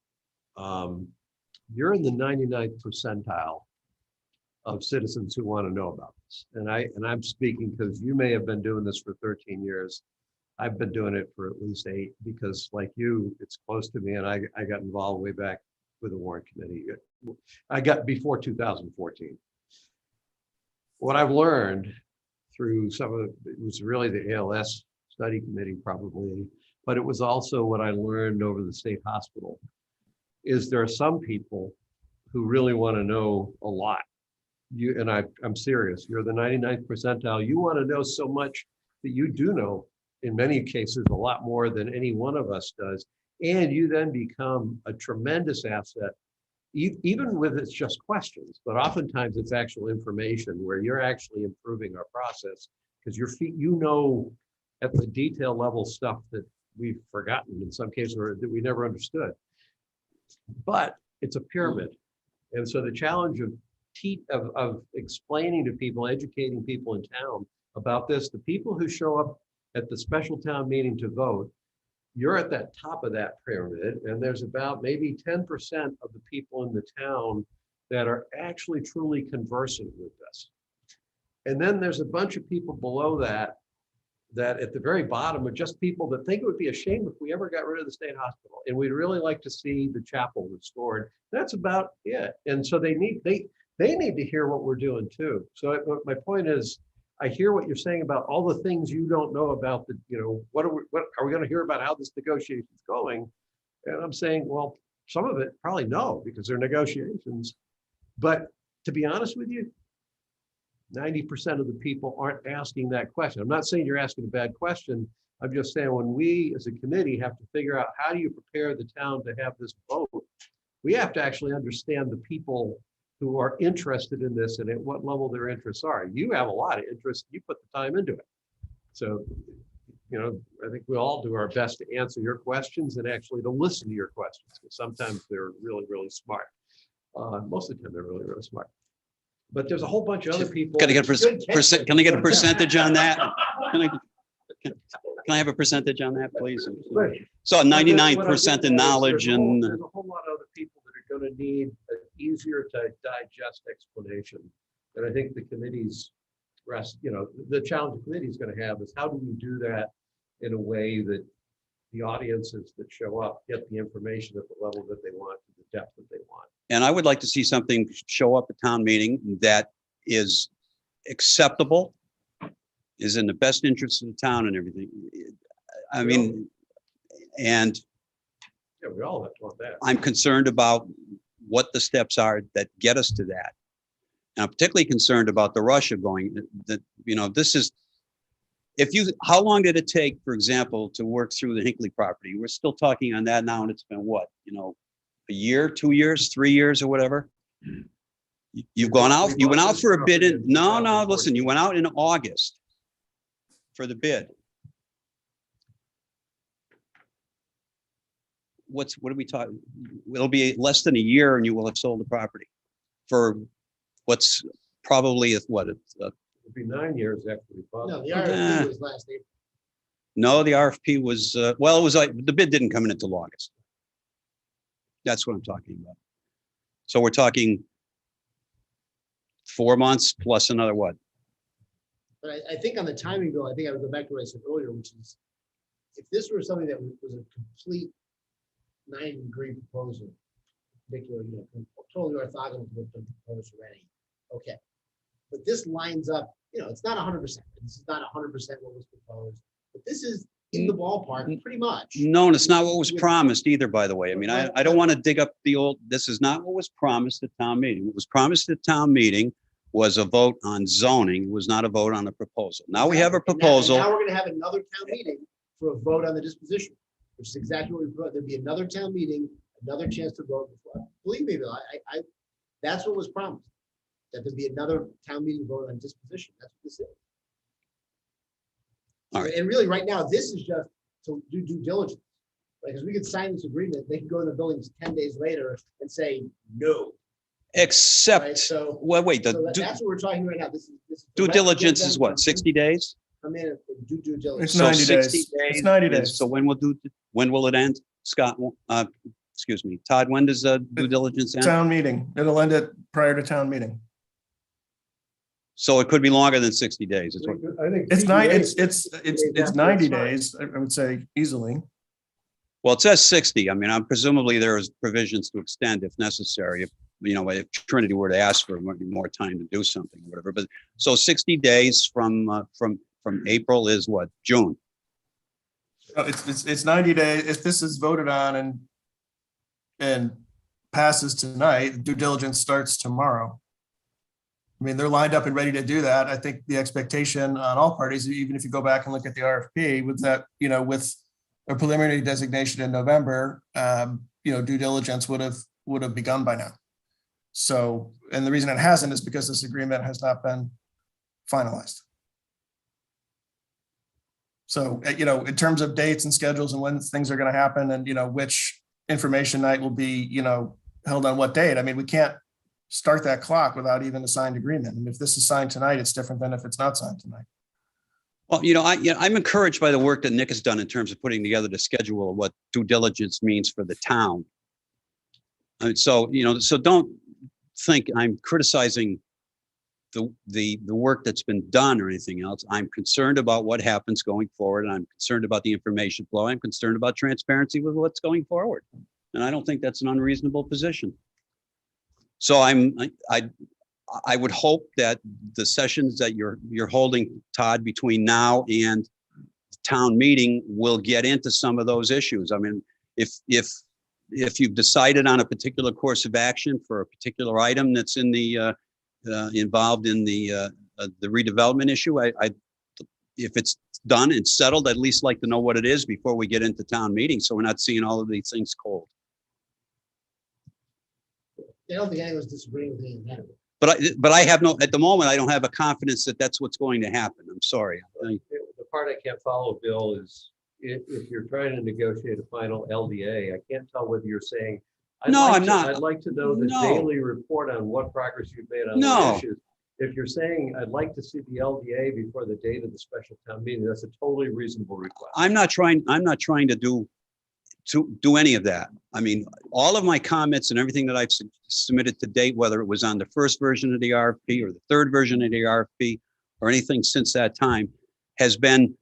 You're in the 99th percentile of citizens who want to know about this. And I'm speaking because you may have been doing this for 13 years. I've been doing it for at least 8 because, like you, it's close to me, and I got involved way back with the warrant committee. I got before 2014. What I've learned through it was really the ALS study committee probably, but it was also what I learned over the state hospital, is there are some people who really want to know a lot. I'm serious, you're the 99th percentile. You want to know so much that you do know, in many cases, a lot more than any one of us does. And you then become a tremendous asset, even with it's just questions, but oftentimes it's actual information where you're actually improving our process because you know at the detail level stuff that we've forgotten in some cases, or that we never understood. But it's a pyramid. And so the challenge of explaining to people, educating people in town about this, the people who show up at the special town meeting to vote, you're at that top of that pyramid, and there's about maybe 10% of the people in the town that are actually truly conversant with this. And then there's a bunch of people below that at the very bottom are just people that think it would be a shame if we ever got rid of the state hospital, and we'd really like to see the chapel restored. That's about it. And so they need to hear what we're doing too. So my point is, I hear what you're saying about all the things you don't know about what are we going to hear about how this negotiation is going? And I'm saying, well, some of it probably no, because they're negotiations, but to be honest with you, 90% of the people aren't asking that question. I'm not saying you're asking a bad question. I'm just saying when we as a committee have to figure out how do you prepare the town to have this vote, we have to actually understand the people who are interested in this and at what level their interests are. You have a lot of interest, you put the time into it. So, you know, I think we all do our best to answer your questions and actually to listen to your questions, because sometimes they're really, really smart. Most of the time they're really, really smart. But there's a whole bunch of other people. Can I get can I get a percentage on that? Can I have a percentage on that, please? So 99% in knowledge and. There's a whole lot of other people that are going to need an easier to digest explanation. And I think the committee's the challenge the committee is going to have is how do we do that in a way that the audiences that show up get the information at the level that they want, to the depth that they want. And I would like to see something show up at town meeting that is acceptable, is in the best interest of the town and everything. I mean, and yeah, we all want that. I'm concerned about what the steps are that get us to that. And I'm particularly concerned about the rush of going that, you know, this is, how long did it take, for example, to work through the Hinckley property? We're still talking on that now, and it's been what, you know, a year, 2 years, 3 years or whatever. You went out for a bid in, no, listen, you went out in August for the bid. What are we talking? It'll be less than a year and you will have sold the property for what's probably It'll be 9 years after we bought. No, the RFP was last April. No, the RFP was, well, it was like, the bid didn't come in until August. That's what I'm talking about. So we're talking 4 months plus another what? But I think on the timing, Bill, I think I would go back to what I said earlier, which is if this were something that was a complete 9-degree proposal, particularly, you know, totally orthogonal to what's been proposed already, okay. But this lines up, you know, it's not 100%. This is not 100% what was proposed, but this is in the ballpark pretty much. No, and it's not what was promised either, by the way. I mean, I don't want to dig up the old, this is not what was promised at town meeting. What was promised at town meeting was a vote on zoning, was not a vote on a proposal. Now we have a proposal. Now we're going to have another town meeting for a vote on the disposition, which is exactly what we brought. There'll be another town meeting, another chance to vote. Believe me, Bill, that's what was promised, that there'd be another town meeting vote on disposition. That's what this is. All right. And really, right now, this is just to do due diligence. Because we could sign this agreement, they can go to the buildings 10 days later and say no. Except, right? So, well, wait, that's what we're talking right now. This is due diligence is what, 60 days? Come in and do due diligence. It's 90 So 60 days. days. It's 90 days. So when will it end? Scott, excuse me, Todd, when does due diligence end? Town meeting. It'll end it prior to town meeting. So it could be longer than 60 days. It's what, I think It's 90 days, I would say easily. well, it says 60. I mean, presumably there is provisions to extend if necessary. If, you know, if Trinity were to ask for more time to do something or whatever, but so 60 days from April is what, June? It's 90 days. If this is voted on and passes tonight, due diligence starts tomorrow. I mean, they're lined up and ready to do that. I think the expectation on all parties, even if you go back and look at the RFP, with that, you know, with a preliminary designation in November, you know, due diligence would have begun by now. So, and the reason it hasn't is because this agreement has not been finalized. So, you know, in terms of dates and schedules and when things are going to happen and, you know, which information night will be, you know, held on what date. I mean, we can't start that clock without even a signed agreement. And if this is signed tonight, it's different than if it's not signed tonight. Well, you know, I'm encouraged by the work that Nick has done in terms of putting together the schedule of what due diligence means for the town. I mean, so, you know, so don't think I'm criticizing the work that's been done or anything else. I'm concerned about what happens going forward. And I'm concerned about the information flow. I'm concerned about transparency with what's going forward. And I don't think that's an unreasonable position. So I would hope that the sessions that you're holding, Todd, between now and town meeting will get into some of those issues. I mean, if you've decided on a particular course of action for a particular item that's in the involved in the redevelopment issue. If it's done and settled, I'd at least like to know what it is before we get into town meeting, so we're not seeing all of these things cold. I don't think anyone's disagreeing with any of that. But I have no, at the moment, I don't have a confidence that that's what's going to happen. I'm sorry. The part I can't follow, Bill, is if you're trying to negotiate a final LDA, I can't tell whether you're saying, I'm not. I'd like to know the No. daily report on what progress you've made on No. the issues. If you're saying, I'd like to see the LDA before the date of the special town meeting, that's a totally reasonable request. I'm not trying to do any of that. I mean, all of my comments and everything that I've submitted to date, whether it was on the first version of the RFP or the third version of the RFP or anything since that time, has been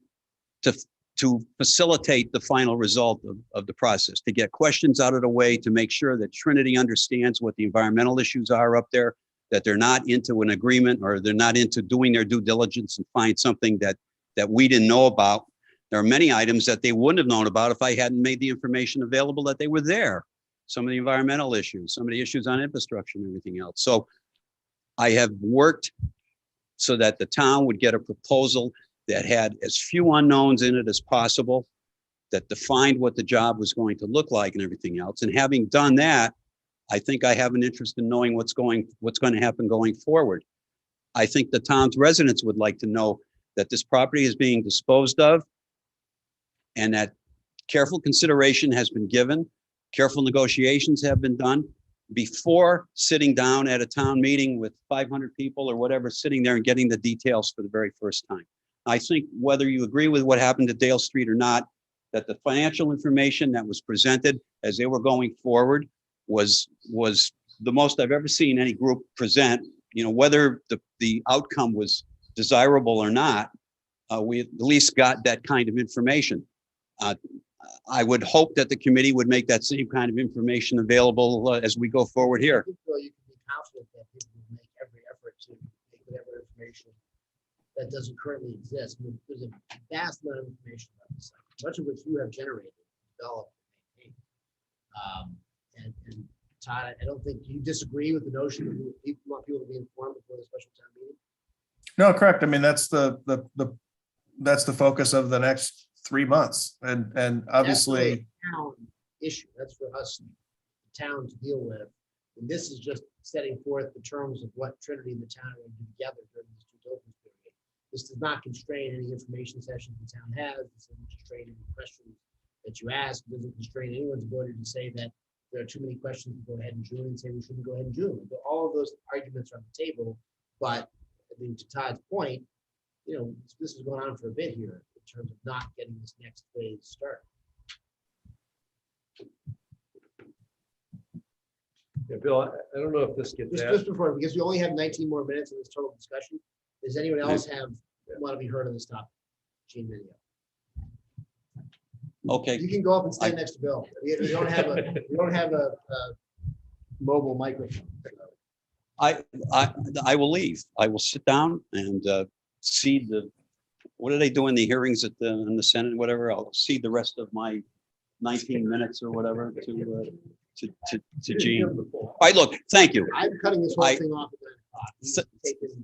to facilitate the final result of the process, to get questions out of the way, to make sure that Trinity understands what the environmental issues are up there, that they're not into an agreement or they're not into doing their due diligence and find something that we didn't know about. There are many items that they wouldn't have known about if I hadn't made the information available that they were there. Some of the environmental issues, some of the issues on infrastructure and everything else. So I have worked so that the town would get a proposal that had as few unknowns in it as possible, that defined what the job was going to look like and everything else. And having done that, I think I have an interest in knowing what's going to happen going forward. I think the town's residents would like to know that this property is being disposed of and that careful consideration has been given, careful negotiations have been done before sitting down at a town meeting with 500 people or whatever, sitting there and getting the details for the very first time. I think whether you agree with what happened to Dale Street or not, that the financial information that was presented as they were going forward was the most I've ever seen any group present. You know, whether the outcome was desirable or not, we at least got that kind of information. I would hope that the committee would make that same kind of information available as we go forward here. I think, Bill, you can be confident that people will make every effort to make whatever information that doesn't currently exist. I mean, there's a vast amount of information about this site, much of which you have generated, developed, and maintained. And Todd, I don't think you disagree with the notion that you want people to be informed before the special town meeting. No, correct. I mean, that's the focus of the next 3 months. And obviously. That's a town issue. That's for us, the town, to deal with. And this is just setting forth the terms of what Trinity and the town are going to do together during this due diligence period. This does not constrain any information sessions the town has. This doesn't constrain any questions that you ask. It doesn't constrain anyone's ability to say that there are too many questions to go ahead in June and say we shouldn't go ahead in June. But all of those arguments are on the table. But I mean, to Todd's point, you know, this is going on for a bit here in terms of not getting this next phase started. Yeah, Bill, I don't know if this gets Just asked. before, because we only have 19 more minutes of this total discussion. Does anyone else want to be heard on this topic? Gene Minio. Okay. You can go up and stand next to Bill. We don't have a mobile microphone. I will leave. I will sit down and see what do they do in the hearings in the Senate, whatever. I'll see the rest of my 19 minutes or whatever to Gene. All right, look, thank you. I'm cutting this whole thing off at 9 o'clock.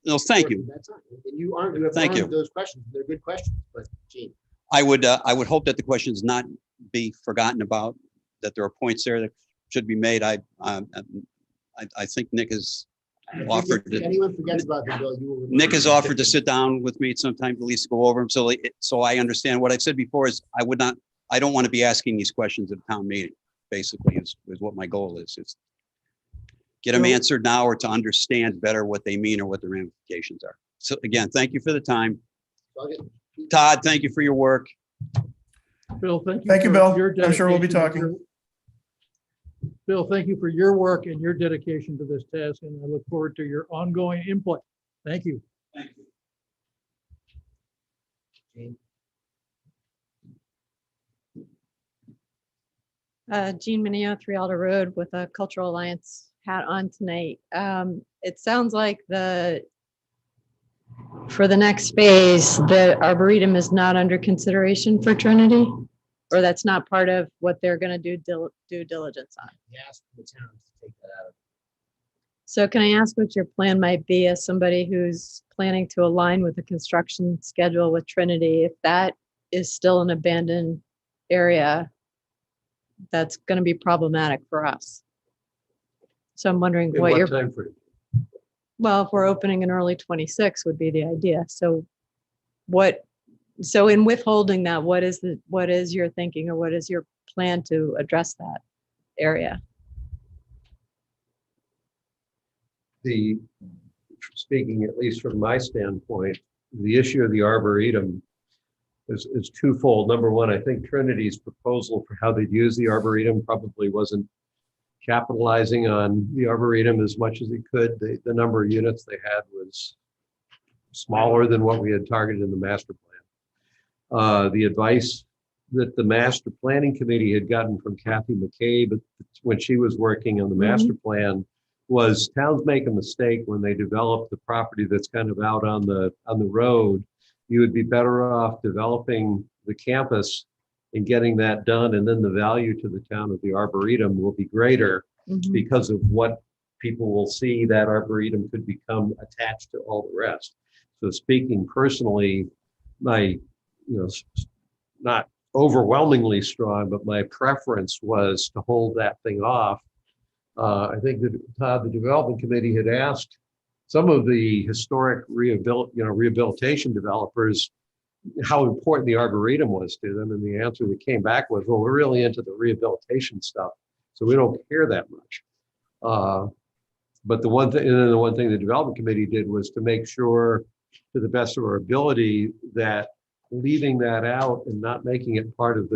No, thank you. That's not, and you have Thank you. answered those questions. They're good questions, but Gene. I would hope that the questions not be forgotten about, that there are points there that should be made. I think Nick has offered. If anyone forgets about the bill, you will. Nick has offered to sit down with me at some time, at least to go over them. So I understand what I've said before is I don't want to be asking these questions at a town meeting, basically is what my goal is. It's get them answered now or to understand better what they mean or what the ramifications are. So again, thank you for the time. Todd, thank you for your work. Bill, thank you. Thank you, for Bill. your I'm sure we'll be dedication to talking. Bill, thank you for your work and your dedication to this task, and I look forward to your ongoing input. Thank you. Thank you. Jean Minio, 3 Alder Road with a Cultural Alliance hat on tonight. It sounds like for the next phase, the Arboretum is not under consideration for Trinity, or that's not part of what they're going to do due diligence on. He asked the town to take that out. So can I ask what your plan might be as somebody who's planning to align with the construction schedule with Trinity? If that is still an abandoned area, that's going to be problematic for us. So I'm wondering In what your, time frame? well, if we're opening in early 26 would be the idea. So what, so in withholding that, what is your thinking, or what is your plan to address that area? Speaking at least from my standpoint, the issue of the Arboretum is twofold. Number one, I think Trinity's proposal for how they'd use the Arboretum probably wasn't capitalizing on the Arboretum as much as it could. The number of units they had was smaller than what we had targeted in the master plan. The advice that the master planning committee had gotten from Kathy McCabe when she was working on the master plan was towns make a mistake when they develop the property that's kind of out on the road. You would be better off developing the campus and getting that done, and then the value to the town of the Arboretum will be greater because of what people will see that Arboretum could become attached to all the rest. So speaking personally, my, not overwhelmingly strong, but my preference was to hold that thing off. I think that the development committee had asked some of the historic rehabilitation developers how important the Arboretum was to them, and the answer that came back was, well, we're really into the rehabilitation stuff, so we don't care that much. But the one thing the development committee did was to make sure, to the best of our ability, that leaving that out and not making it part of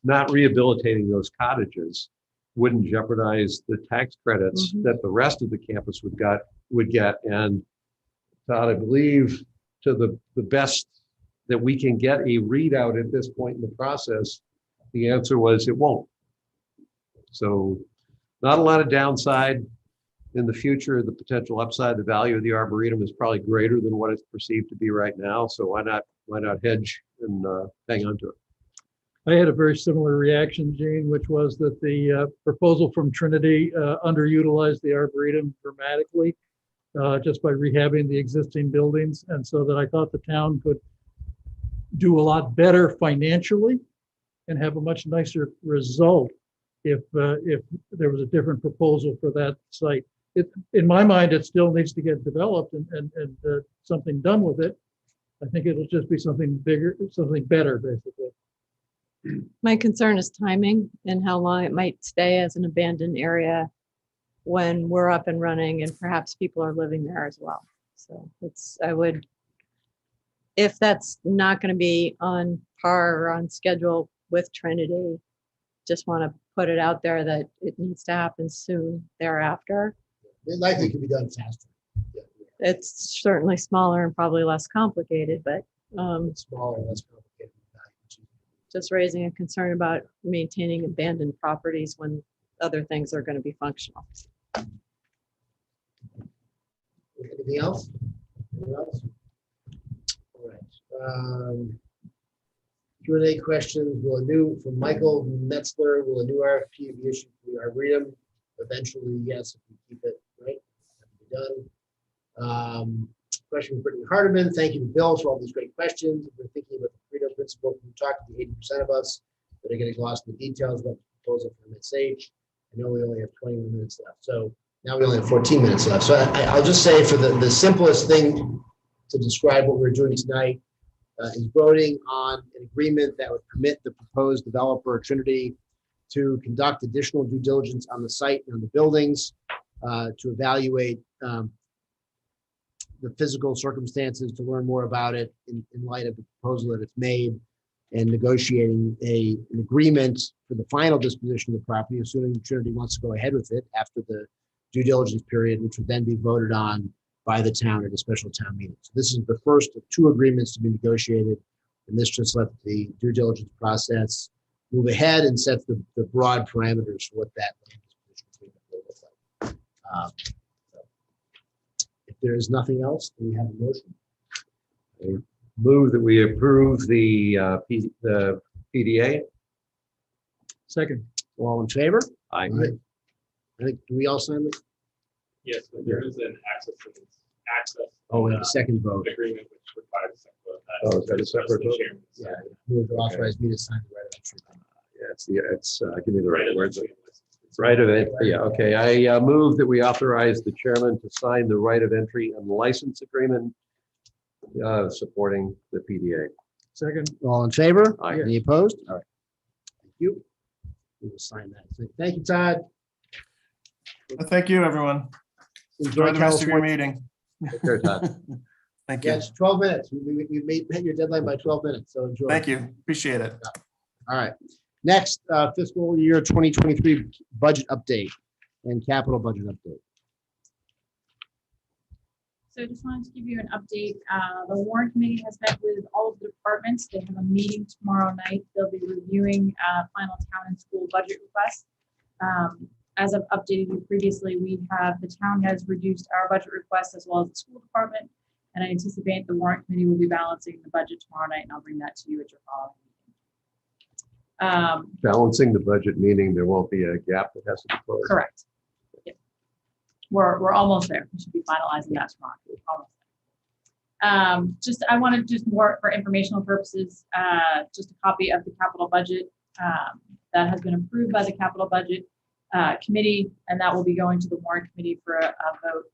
not rehabilitating those cottages wouldn't jeopardize the tax credits that the rest of the campus would get. And Todd, I believe, to the best that we can get a readout at this point in the process, the answer was it won't. So not a lot of downside. In the future, the potential upside, the value of the Arboretum is probably greater than what it's perceived to be right now. So why not hedge and hang on to it? I had a very similar reaction, Gene, which was that the proposal from Trinity underutilized the Arboretum dramatically just by rehabbing the existing buildings. And so that I thought the town could do a lot better financially and have a much nicer result if there was a different proposal for that site. In my mind, it still needs to get developed and something done with it. I think it'll just be something bigger, something better, basically. My concern is timing and how long it might stay as an abandoned area when we're up and running and perhaps people are living there as well. So if that's not going to be on par or on schedule with Trinity, just want to put it out there that it needs to happen soon thereafter. It likely could be done faster. It's certainly smaller and probably less complicated, but Smaller, less complicated. just raising a concern about maintaining abandoned properties when other things are going to be functional. Anything else? Anything else? All right. Q&A questions. From Michael Metzler, will a new RFP be issued for the Arboretum? Eventually, yes, if we keep it, right? That'll be done. Question from Brittany Hardiman. Thank you to Bill for all these great questions. We're thinking about the freedom principle. We talked to the 80% of us that are getting lost in the details about the proposal for MSH. I know we only have 21 minutes left. So now we only have 14 minutes left. So I'll just say, for the simplest thing to describe what we're doing tonight is voting on an agreement that would permit the proposed developer, Trinity, to conduct additional due diligence on the site and on the buildings, to evaluate the physical circumstances, to learn more about it in light of the proposal that it's made, and negotiating an agreement for the final disposition of the property, assuming Trinity wants to go ahead with it after the due diligence period, which would then be voted on by the town at a special town meeting. So this is the first of two agreements to be negotiated, and this just let the due diligence process move ahead and sets the broad parameters for what that land disposition agreement will look like. If there is nothing else, do we have a motion? I move that we approve the PDA. Second. All in favor? Aye. I think, do we all sign this? Yes, but there is an access. Oh, we have a second vote. Agreement which requires a second vote. Oh, is that a separate vote? Yeah, move to authorize me to sign the right of entry. Yeah, give me the right words. Right of it, yeah, okay. I move that we authorize the chairman to sign the right of entry and license agreement supporting the PDA. Second. All in favor? Aye. Any opposed? All right. Thank you. We will sign that. So thank you, Todd. Thank you, everyone. Enjoy the rest of your meeting. Take care, Todd. Thank you. Yes, 12 minutes. We met your deadline by 12 minutes, so enjoy. Thank you. Appreciate it. All right. Next, fiscal year 2023 budget update and capital budget update. So I just wanted to give you an update. The warrant committee has met with all of the departments. They have a meeting tomorrow night. They'll be reviewing final town and school budget requests. As I've updated you previously, the town has reduced our budget request as well as the school department. And I anticipate the warrant committee will be balancing the budget tomorrow night, and I'll bring that to you at your following meeting. Balancing the budget, meaning there won't be a gap that has to be closed. Correct. Yeah. We're almost there. We should be finalizing that tomorrow. We're almost there. I wanted just more for informational purposes, just a copy of the capital budget that has been approved by the capital budget committee, and that will be going to the warrant committee for a vote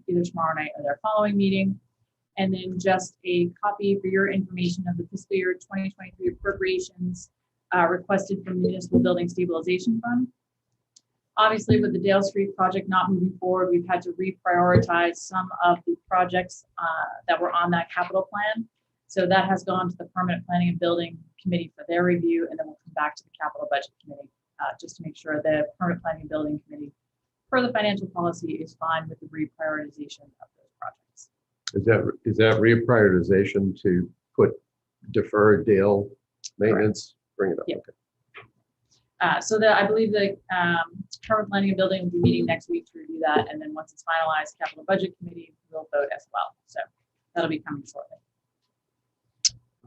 either tomorrow night or their following meeting. And then just a copy for your information of the fiscal year 2023 appropriations requested from the Municipal Building Stabilization Fund. Obviously, with the Dale Street project not moving forward, we've had to reprioritize some of the projects that were on that capital plan. So that has gone to the Permanent Planning and Building Committee for their review, and then we'll come back to the Capital Budget Committee just to make sure the Permanent Planning and Building Committee, per the financial policy, is fine with the reprioritization of those projects. Is that reprioritization to put deferred Dale maintenance? Bring it up. Yeah. Okay. So I believe the Permanent Planning and Building will be meeting next week to review that, and then once it's finalized, Capital Budget Committee will vote as well. So that'll be coming shortly.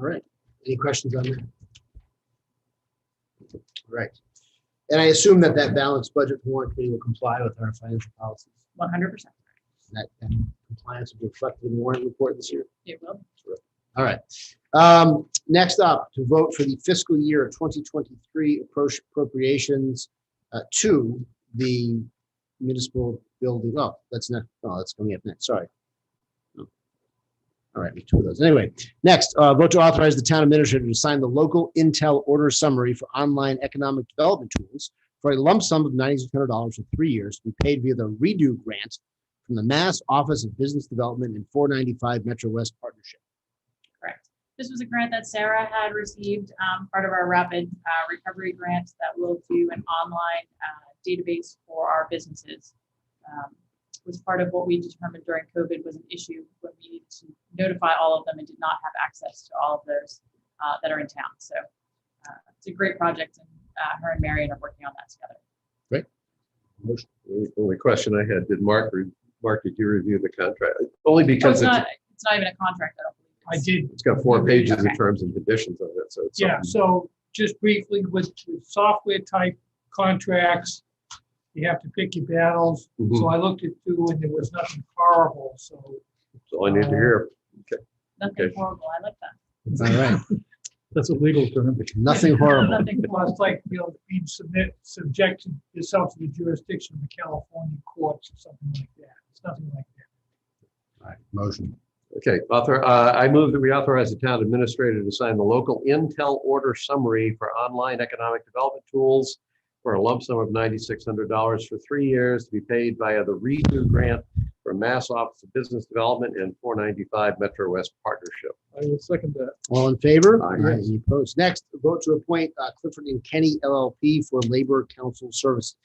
All right. Any questions on that? All right. And I assume that balanced budget warrant committee will comply with our financial policies. 100%. That compliance will be reflected in the warrant report this year. It will. All right. Next up, to vote for the fiscal year 2023 appropriations to the municipal building. Oh, that's not. Oh, that's coming up next. Sorry. Oh. All right, we have two of those. Anyway, next, vote to authorize the town administrator to sign the local intel order summary for online economic development tools for a lump sum of $9,600 for 3 years to be paid via the redo grant from the Mass Office of Business Development and 495 Metro West Partnership. Correct. This was a grant that Sarah had received, part of our rapid recovery grant that will do an online database for our businesses. Was part of what we determined during COVID was an issue when we needed to notify all of them and did not have access to all of those that are in town. So it's a great project, and her and Marion are working on that together. Great. The only question I had, did you review the contract? Only because it's not even a contract, I don't believe. I did. It's got 4 pages Okay. of terms and conditions on it, so it's Yeah, something. so just briefly with software type contracts, you have to pick your battles. Mhm. So I looked at 2 and there was nothing horrible, so. That's all I need to hear. Okay. Nothing Okay. horrible. I like that. All right. That's a legal term. Nothing horrible. Nothing Well, it's like, being subjected yourself to the jurisdiction of the California courts or something like that. It's nothing like that. All right, motion. Okay, I move that we authorize the town administrator to sign the local intel order summary for online economic development tools for a lump sum of $9,600 for 3 years to be paid via the redo grant from Mass Office of Business Development and 495 Metro West Partnership. I will second that. All in favor? Aye. Any opposed? Next, vote to appoint Clifford and Kenny LLP for Labor Council Services.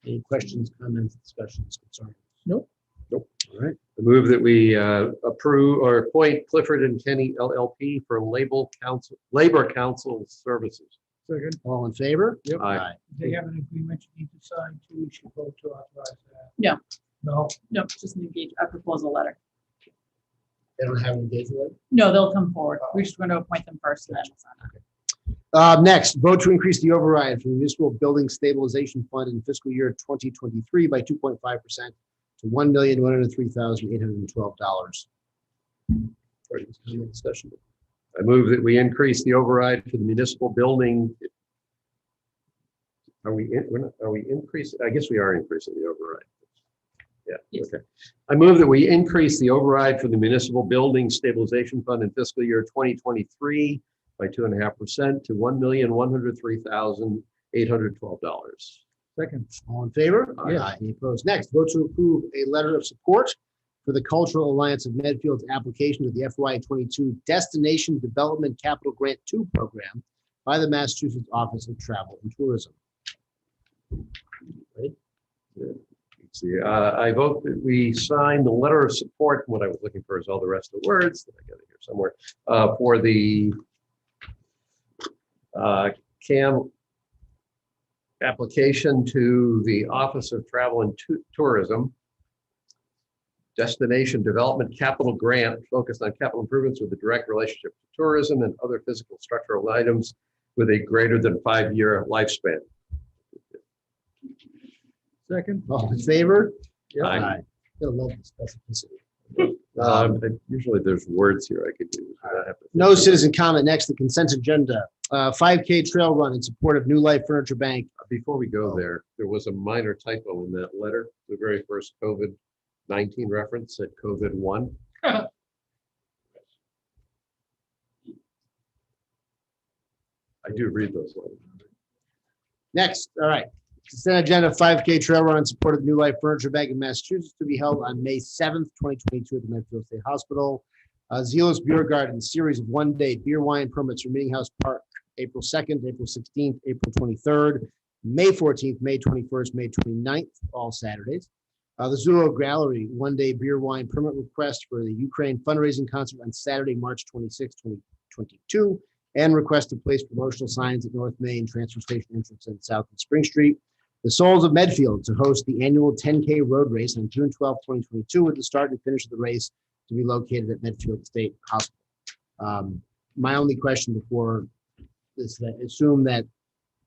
Any questions, comments, discussions, concerns? Nope. Nope. All right. I move that we approve or appoint Clifford and Kenny LLP for Labor Council Services. Second. All in favor? Yep. Aye. If they have an agreement you need to sign too, we should vote to authorize that. No. No, No, just a proposal letter. They don't have an engagement. No, they'll come forward. We're just going to appoint them first and then we'll sign that. Next, vote to increase the override from the Municipal Building Stabilization Fund in fiscal year 2023 by 2.5% to $1,103,812. Further discussion? I move that we increase the override for the municipal building. Are we increasing? I guess we are increasing the override. Yeah, Yes. okay. I move that we increase the override for the municipal building stabilization fund in fiscal year 2023 by 2.5% to $1,103,812. Second. All in favor? Aye. Any opposed? Next, vote to approve a letter of support for the Cultural Alliance of Medfield's application to the FY22 Destination Development Capital Grant 2 program by the Massachusetts Office of Travel and Tourism. Ready? Let's see, I vote that we sign the letter of support. What I was looking for is all the rest of the words that I got it here somewhere for the CAM application to the Office of Travel and Tourism Destination Development Capital Grant focused on capital improvements with a direct relationship to tourism and other physical structural items with a greater than 5-year lifespan. Second. All in favor? Aye. Gotta love the specificity. Usually there's words here I could use. I have to No citizen comment. Next, the consent agenda. 5K trail run in support of New Life Furniture Bank. Before we go there was a minor typo in that letter. The very first COVID-19 reference said COVID-1. I do read those letters. Next, all right. Consent agenda, 5K trail run in support of New Life Furniture Bank in Massachusetts to be held on May 7th, 2022 at the Medfield State Hospital. Zealous Beer Garden series of one-day beer wine permits for Meeting House Park, April 2nd, April 16th, April 23rd, May 14th, May 21st, May 29th, all Saturdays. The Zulo Gallery one-day beer wine permit request for the Ukraine fundraising concert on Saturday, March 26, 2022, and request to place promotional signs at North Main Transfer Station entrance and South and Spring Street. The Souls of Medfield to host the annual 10K road race on June 12, 2022, with the start and finish of the race to be located at Medfield State Hospital. My only question before is that assume that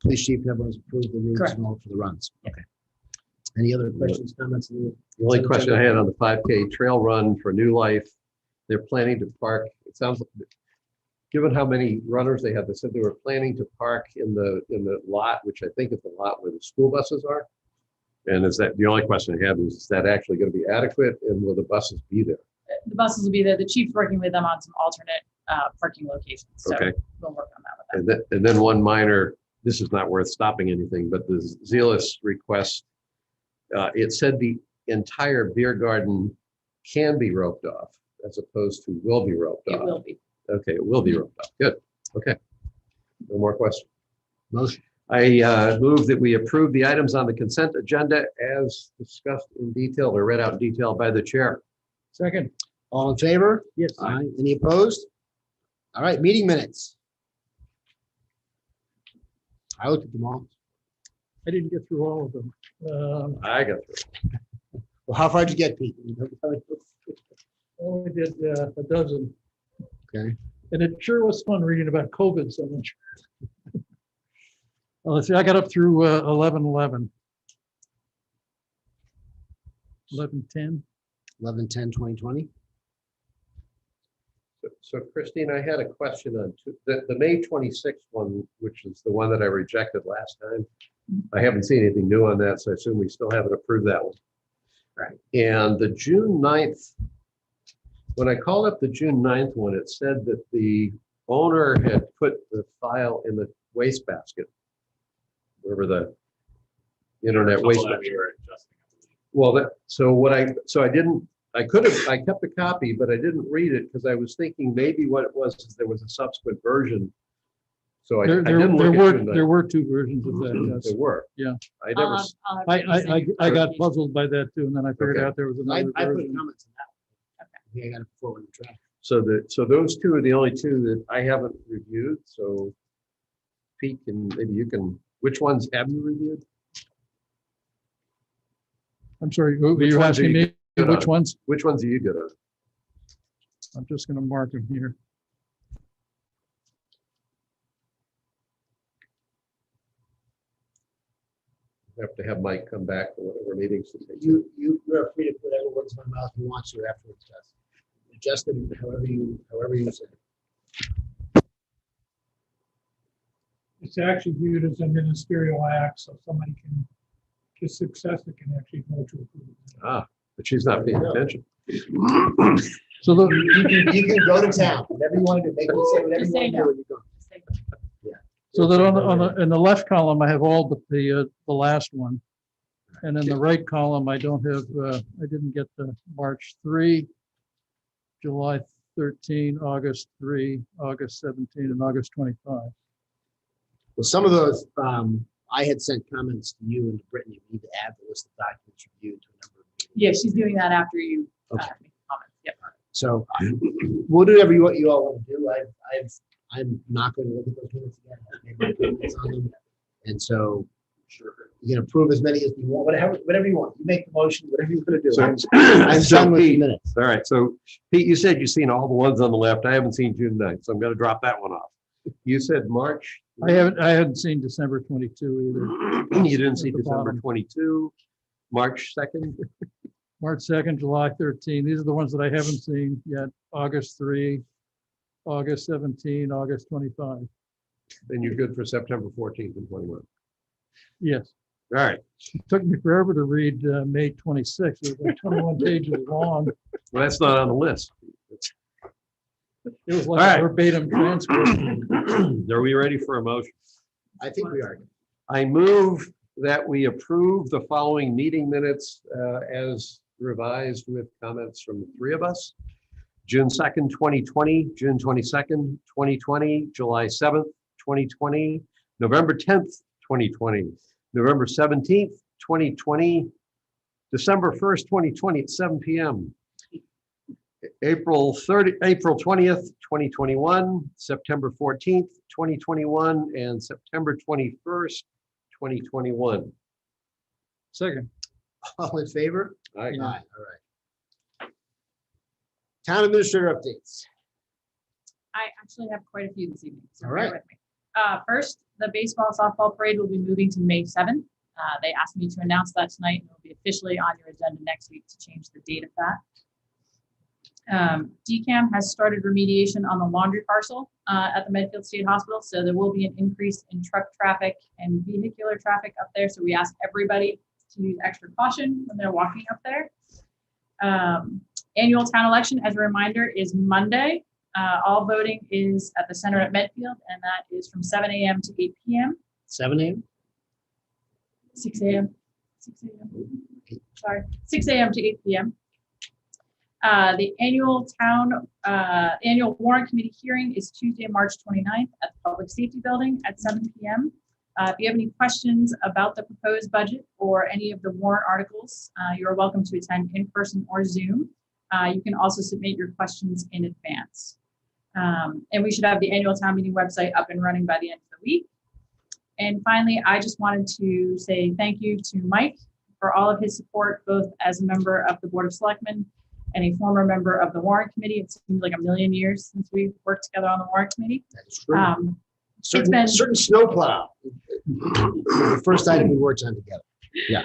police chief and everyone's approved the routes and all for the runs. Okay. Any other questions, comments? The only question I had on the 5K trail run for New Life, they're planning to park, it sounds like, given how many runners they have, they said they were planning to park in the lot, which I think is the lot where the school buses are. And is that, the only question I have is that actually going to be adequate, and will the buses be there? The buses will be there. The chief's working with them on some alternate parking locations. So Okay. we'll work on that with them. And then one minor, this is not worth stopping anything, but the Zealous request, it said the entire beer garden can be roped off as opposed to will be roped off. It will be. Okay, it will be roped off. Good. Okay. No more questions. Motion. I move that we approve the items on the consent agenda as discussed in detail or read out in detail by the chair. Second. All in favor? Yes. Aye. Any opposed? All right, meeting minutes. I looked at them all. I didn't get through all of them. I got through. Well, how far did you get, Pete? Only did a dozen. Okay. And it sure was fun reading about COVID so much. Well, let's see, I got up through 11:11. 11:10. 11/10/2020. So Christine, I had a question on the May 26th one, which is the one that I rejected last time. I haven't seen anything new on that, so I assume we still haven't approved that one. Right. And the June 9th, when I called up the June 9th one, it said that the owner had put the file in the wastebasket, wherever the internet wastebasket. Well, I kept a copy, but I didn't read it because I was thinking maybe what it was is there was a subsequent version. So I didn't look at June 9th. There were two versions of that. Yes. There were. Yeah. I never. I got puzzled by that too, and then I figured Okay. out there was another I put version. comments on that one. Okay. I think I got it forward the track. So those two are the only two that I haven't reviewed. So Pete, maybe you can, which ones have you reviewed? I'm sorry, were Which you ones are asking you me good which on? ones? Which ones are you good on? I'm just going to mark them here. have to have Mike come back for whatever meetings. You are free to put whatever words in my mouth you want to afterwards, Justin. Justin, however you say. It's actually viewed as a ministerial act, so somebody can, his successor can actually vote to approve it. Ah, but she's not paying attention. So the, You can go to town, whatever you want to do, make me say whatever you Just say want to do no. when you go. so that in the left column, I have all but the last one. And in the right column, I don't have, I didn't get the March 3, July 13, August 3, August 17, and August 25. Well, some of those, I had sent comments to you and to Brittany. You need to add the list of documents reviewed to a number of meetings. Yeah, she's doing that after you Okay. make comments. Yep. So we'll do whatever you all want to do. I'm not going to look at those minutes again. I've made my comments on them. And so you can approve as many as you want, whatever you want. You make the motion, whatever you want to do. So- I'm so done with the Pete- minutes. All right, so Pete, you said you've seen all the ones on the left. I haven't seen June 9th, so I'm gonna drop that one off. You said March? I hadn't seen December 22 either. You didn't see At the December bottom. 22, March 2nd? March 2nd, July 13. These are the ones that I haven't seen yet. August 3, August 17, August 25. Then you're good for September 14th and 21. Yes. All right, It took me forever to read May 26. It was like 21 pages long. well, that's not on the list. It was All like right. a verbatim transcript. Are we ready for a motion? I think we are. I move that we approve the following meeting minutes as revised with comments from the three of us. June 2nd, 2020, June 22nd, 2020, July 7th, 2020, November 10th, 2020, November 17th, 2020, December 1st, 2020 at 7 p.m. April 20th, 2021, September 14th, 2021, and September 21st, 2021. Second. All in favor? Aye. All right. Town administrator updates. I actually have quite a few this evening, so All bear right. with me. First, the baseball softball parade will be moving to May 7th. They asked me to announce that tonight, and it will be officially on your agenda next week to change the date of that. DCAM has started remediation on the laundry parcel at the Medfield State Hospital, so there will be an increase in truck traffic and vehicular traffic up there. So we ask everybody to use extra caution when they're walking up there. Annual town election, as a reminder, is Monday. All voting is at the center at Medfield, and that is from 7 a.m. to 8 p.m. 7 a.m. 6 a.m. 6 a.m. Sorry, 6 a.m. to 8 p.m. The annual warrant committee hearing is Tuesday, March 29th at the Public Safety Building at 7 p.m. If you have any questions about the proposed budget or any of the warrant articles, you're welcome to attend in person or Zoom. You can also submit your questions in advance. And we should have the annual town meeting website up and running by the end of the week. And finally, I just wanted to say thank you to Mike for all of his support, both as a member of the Board of Selectmen and a former member of the warrant committee. It seems like a million years since we worked together on the warrant committee. That's true. Certain snowplow. The first item we worked on together. Yeah.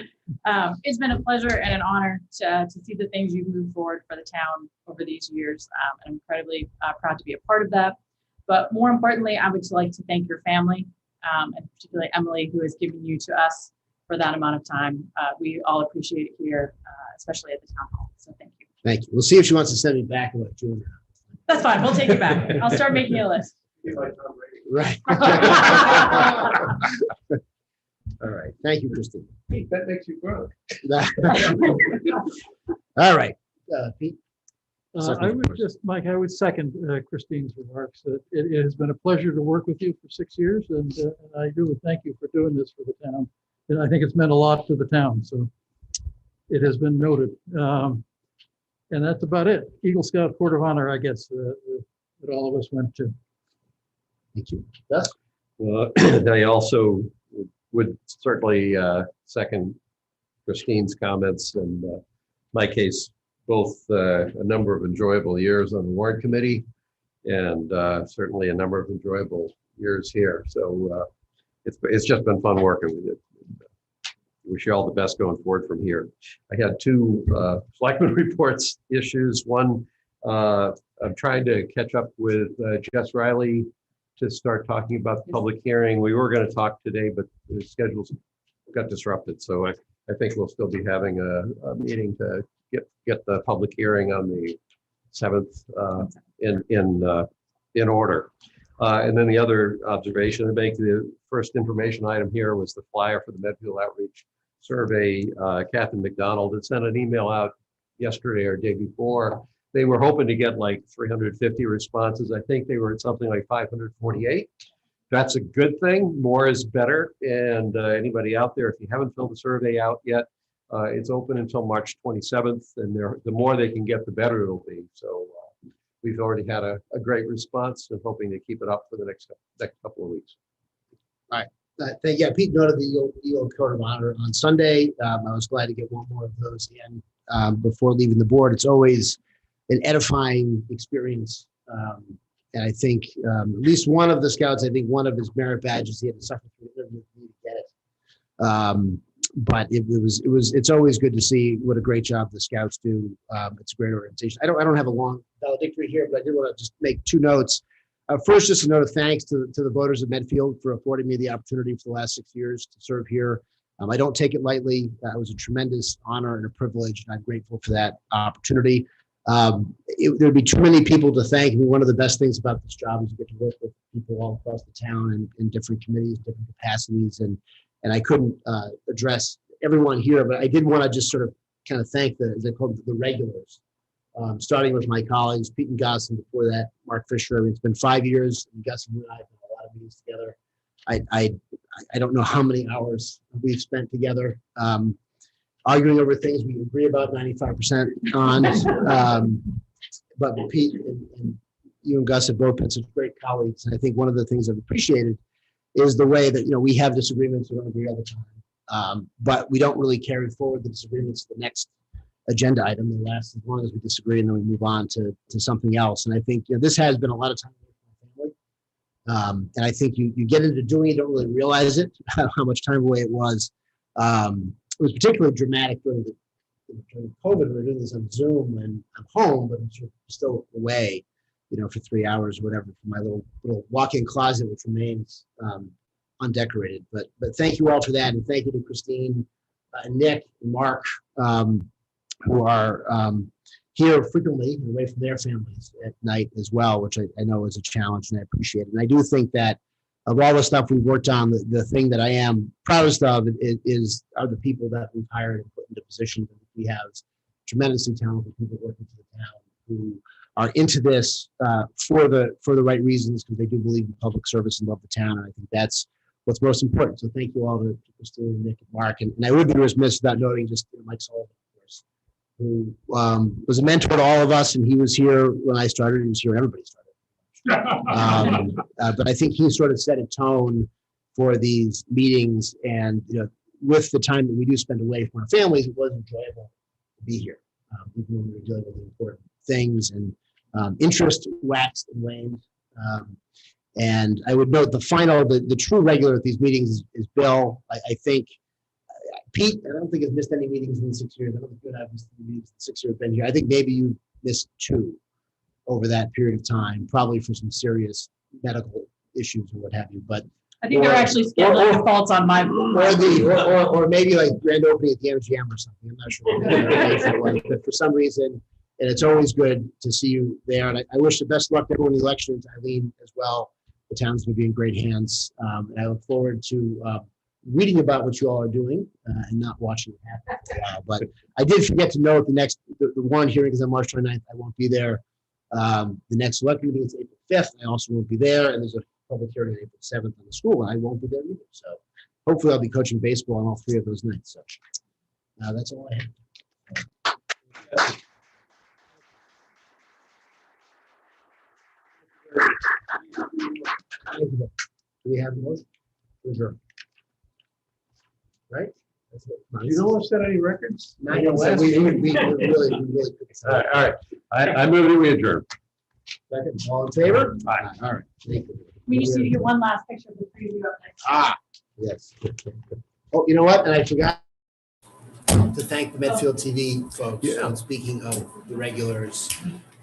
It's been a pleasure and an honor to see the things you've moved forward for the town over these years. I'm incredibly proud to be a part of that. But more importantly, I would like to thank your family, and particularly Emily, who has given you to us for that amount of time. We all appreciate it here, especially at the town hall. So thank you. Thank you. We'll see if she wants to send me back in June. That's fine. We'll take you back. I'll start making a list. Right. All right. Thank you, Christine. That makes you grow. All right. Pete. I would just, Mike, I would second Christine's remarks. It has been a pleasure to work with you for 6 years, and I really thank you for doing this for the town. And I think it's meant a lot to the town, so it has been noted. And that's about it. Eagle Scout Court of Honor, I guess, that all of us went to. Thank you. Yes. Well, I also would certainly second Christine's comments, and my case, both a number of enjoyable years on the warrant committee and certainly a number of enjoyable years here. So it's just been fun working with you. wish you all the best going forward from here. I had two Selectmen reports issues. One, I'm trying to catch up with Jess Riley to start talking about the public hearing. We were going to talk today, but the schedules got disrupted. So I think we'll still be having a meeting to get the public hearing on the 7th in order. And then the other observation to make, the first information item here was the flyer for the Medfield Outreach Survey. Catherine McDonald had sent an email out yesterday or day before. They were hoping to get like 350 responses. I think they were at something like 548. That's a good thing. More is better. And anybody out there, if you haven't filled the survey out yet, it's open until March 27th. And the more they can get, the better it'll be. So we've already had a great response and hoping to keep it up for the next couple of weeks. All right. Yeah, Pete noted the EO Code of Honor on Sunday. I was glad to get one more of those in before leaving the board. It's always an edifying experience. And I think at least one of the scouts, I think one of his merit badges, he had to suffer through the interview to get it. But it's always good to see what a great job the scouts do. It's a great organization. I don't have a long valedictory here, but I did want to just make two notes. First, just a note of thanks to the voters of Medfield for affording me the opportunity for the last 6 years to serve here. I don't take it lightly. It was a tremendous honor and a privilege, and I'm grateful for that opportunity. There'd be too many people to thank. I mean, one of the best things about this job is you get to work with people all across the town and in different committees, different capacities, and I couldn't address everyone here, but I did want to just sort of kind of thank as they call them, the regulars, starting with my colleagues, Pete and Gus, and before that, Mark Fisher. I mean, it's been 5 years, and Gus and you and I have had a lot of meetings together. I don't know how many hours we've spent together, arguing over things we agree about 95% on. But Pete and you and Gus have both been such great colleagues, and I think one of the things I've appreciated is the way that, we have disagreements, we don't agree all the time, but we don't really carry forward the disagreements to the next agenda item. They last as long as we disagree, and then we move on to something else. And I think this has been a lot of time away from my family, and I think you get into doing it, you don't really realize it, how much time away it was. It was particularly dramatic during COVID. We were doing this on Zoom, and I'm home, but I'm still away, for 3 hours or whatever, from my little walk-in closet, which remains undecorated. But thank you all for that, and thank you to Christine, Nick, and Mark, who are here frequently away from their families at night as well, which I know is a challenge, and I appreciate it. And I do think that of all the stuff we've worked on, the thing that I am proudest of are the people that we've hired and put into position. We have tremendously talented people working for the town who are into this for the right reasons, because they do believe in public service and love the town. And I think that's what's most important. So thank you all to Christine, Nick, and Mark. And I would be remiss without noting just Mike Sullivan, of course, who was a mentor to all of us. And he was here when I started. He was here when everybody started. But I think he sort of set a tone for these meetings, and with the time that we do spend away from our families, it was enjoyable to be here, even when we were dealing with important things, and interest waxed and waned. And I would note the true regular at these meetings is Bill. I think Pete, I don't think has missed any meetings in 6 years. I don't think you and I have missed any meetings in 6 years I've been here. I think maybe you missed 2 over that period of time, probably for some serious medical issues or what have you. But I think they're actually scheduling faults on my. Or maybe like grand opening at the MGM or something. I'm not sure. But for some reason, and it's always good to see you there. And I wish the best luck to everyone in the election, and to Eileen as well. The town's going to be in great hands. And I look forward to reading about what you all are doing and not watching it happen for a while. But I did forget to note the one hearing is on March 29th. I won't be there. The next select meeting is April 5th. I also won't be there. And there's a public hearing on April 7th on the school, and I won't be there either. So hopefully I'll be coaching baseball on all 3 of those nights. So that's all I have. Do we have more? Right? You don't want to set any records? We really All right. I move that we adjourn. Second, all in favor? Aye. All right. Thank you. We need to get one last picture of the preview up next. Yes. Oh, you know what? And I forgot. to thank the Medfield TV folks. Yeah. And speaking of the regulars,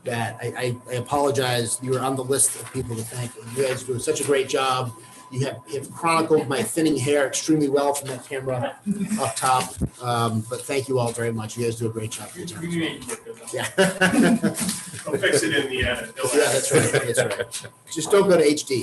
that I apologize. You were on the list of people to thank. You guys do such a great job. You have chronicled my thinning hair extremely well from that camera up top. But thank you all very much. You guys do a great job. Yeah. I'll fix it in the edit. Yeah, that's right. That's right. Just don't go to HD.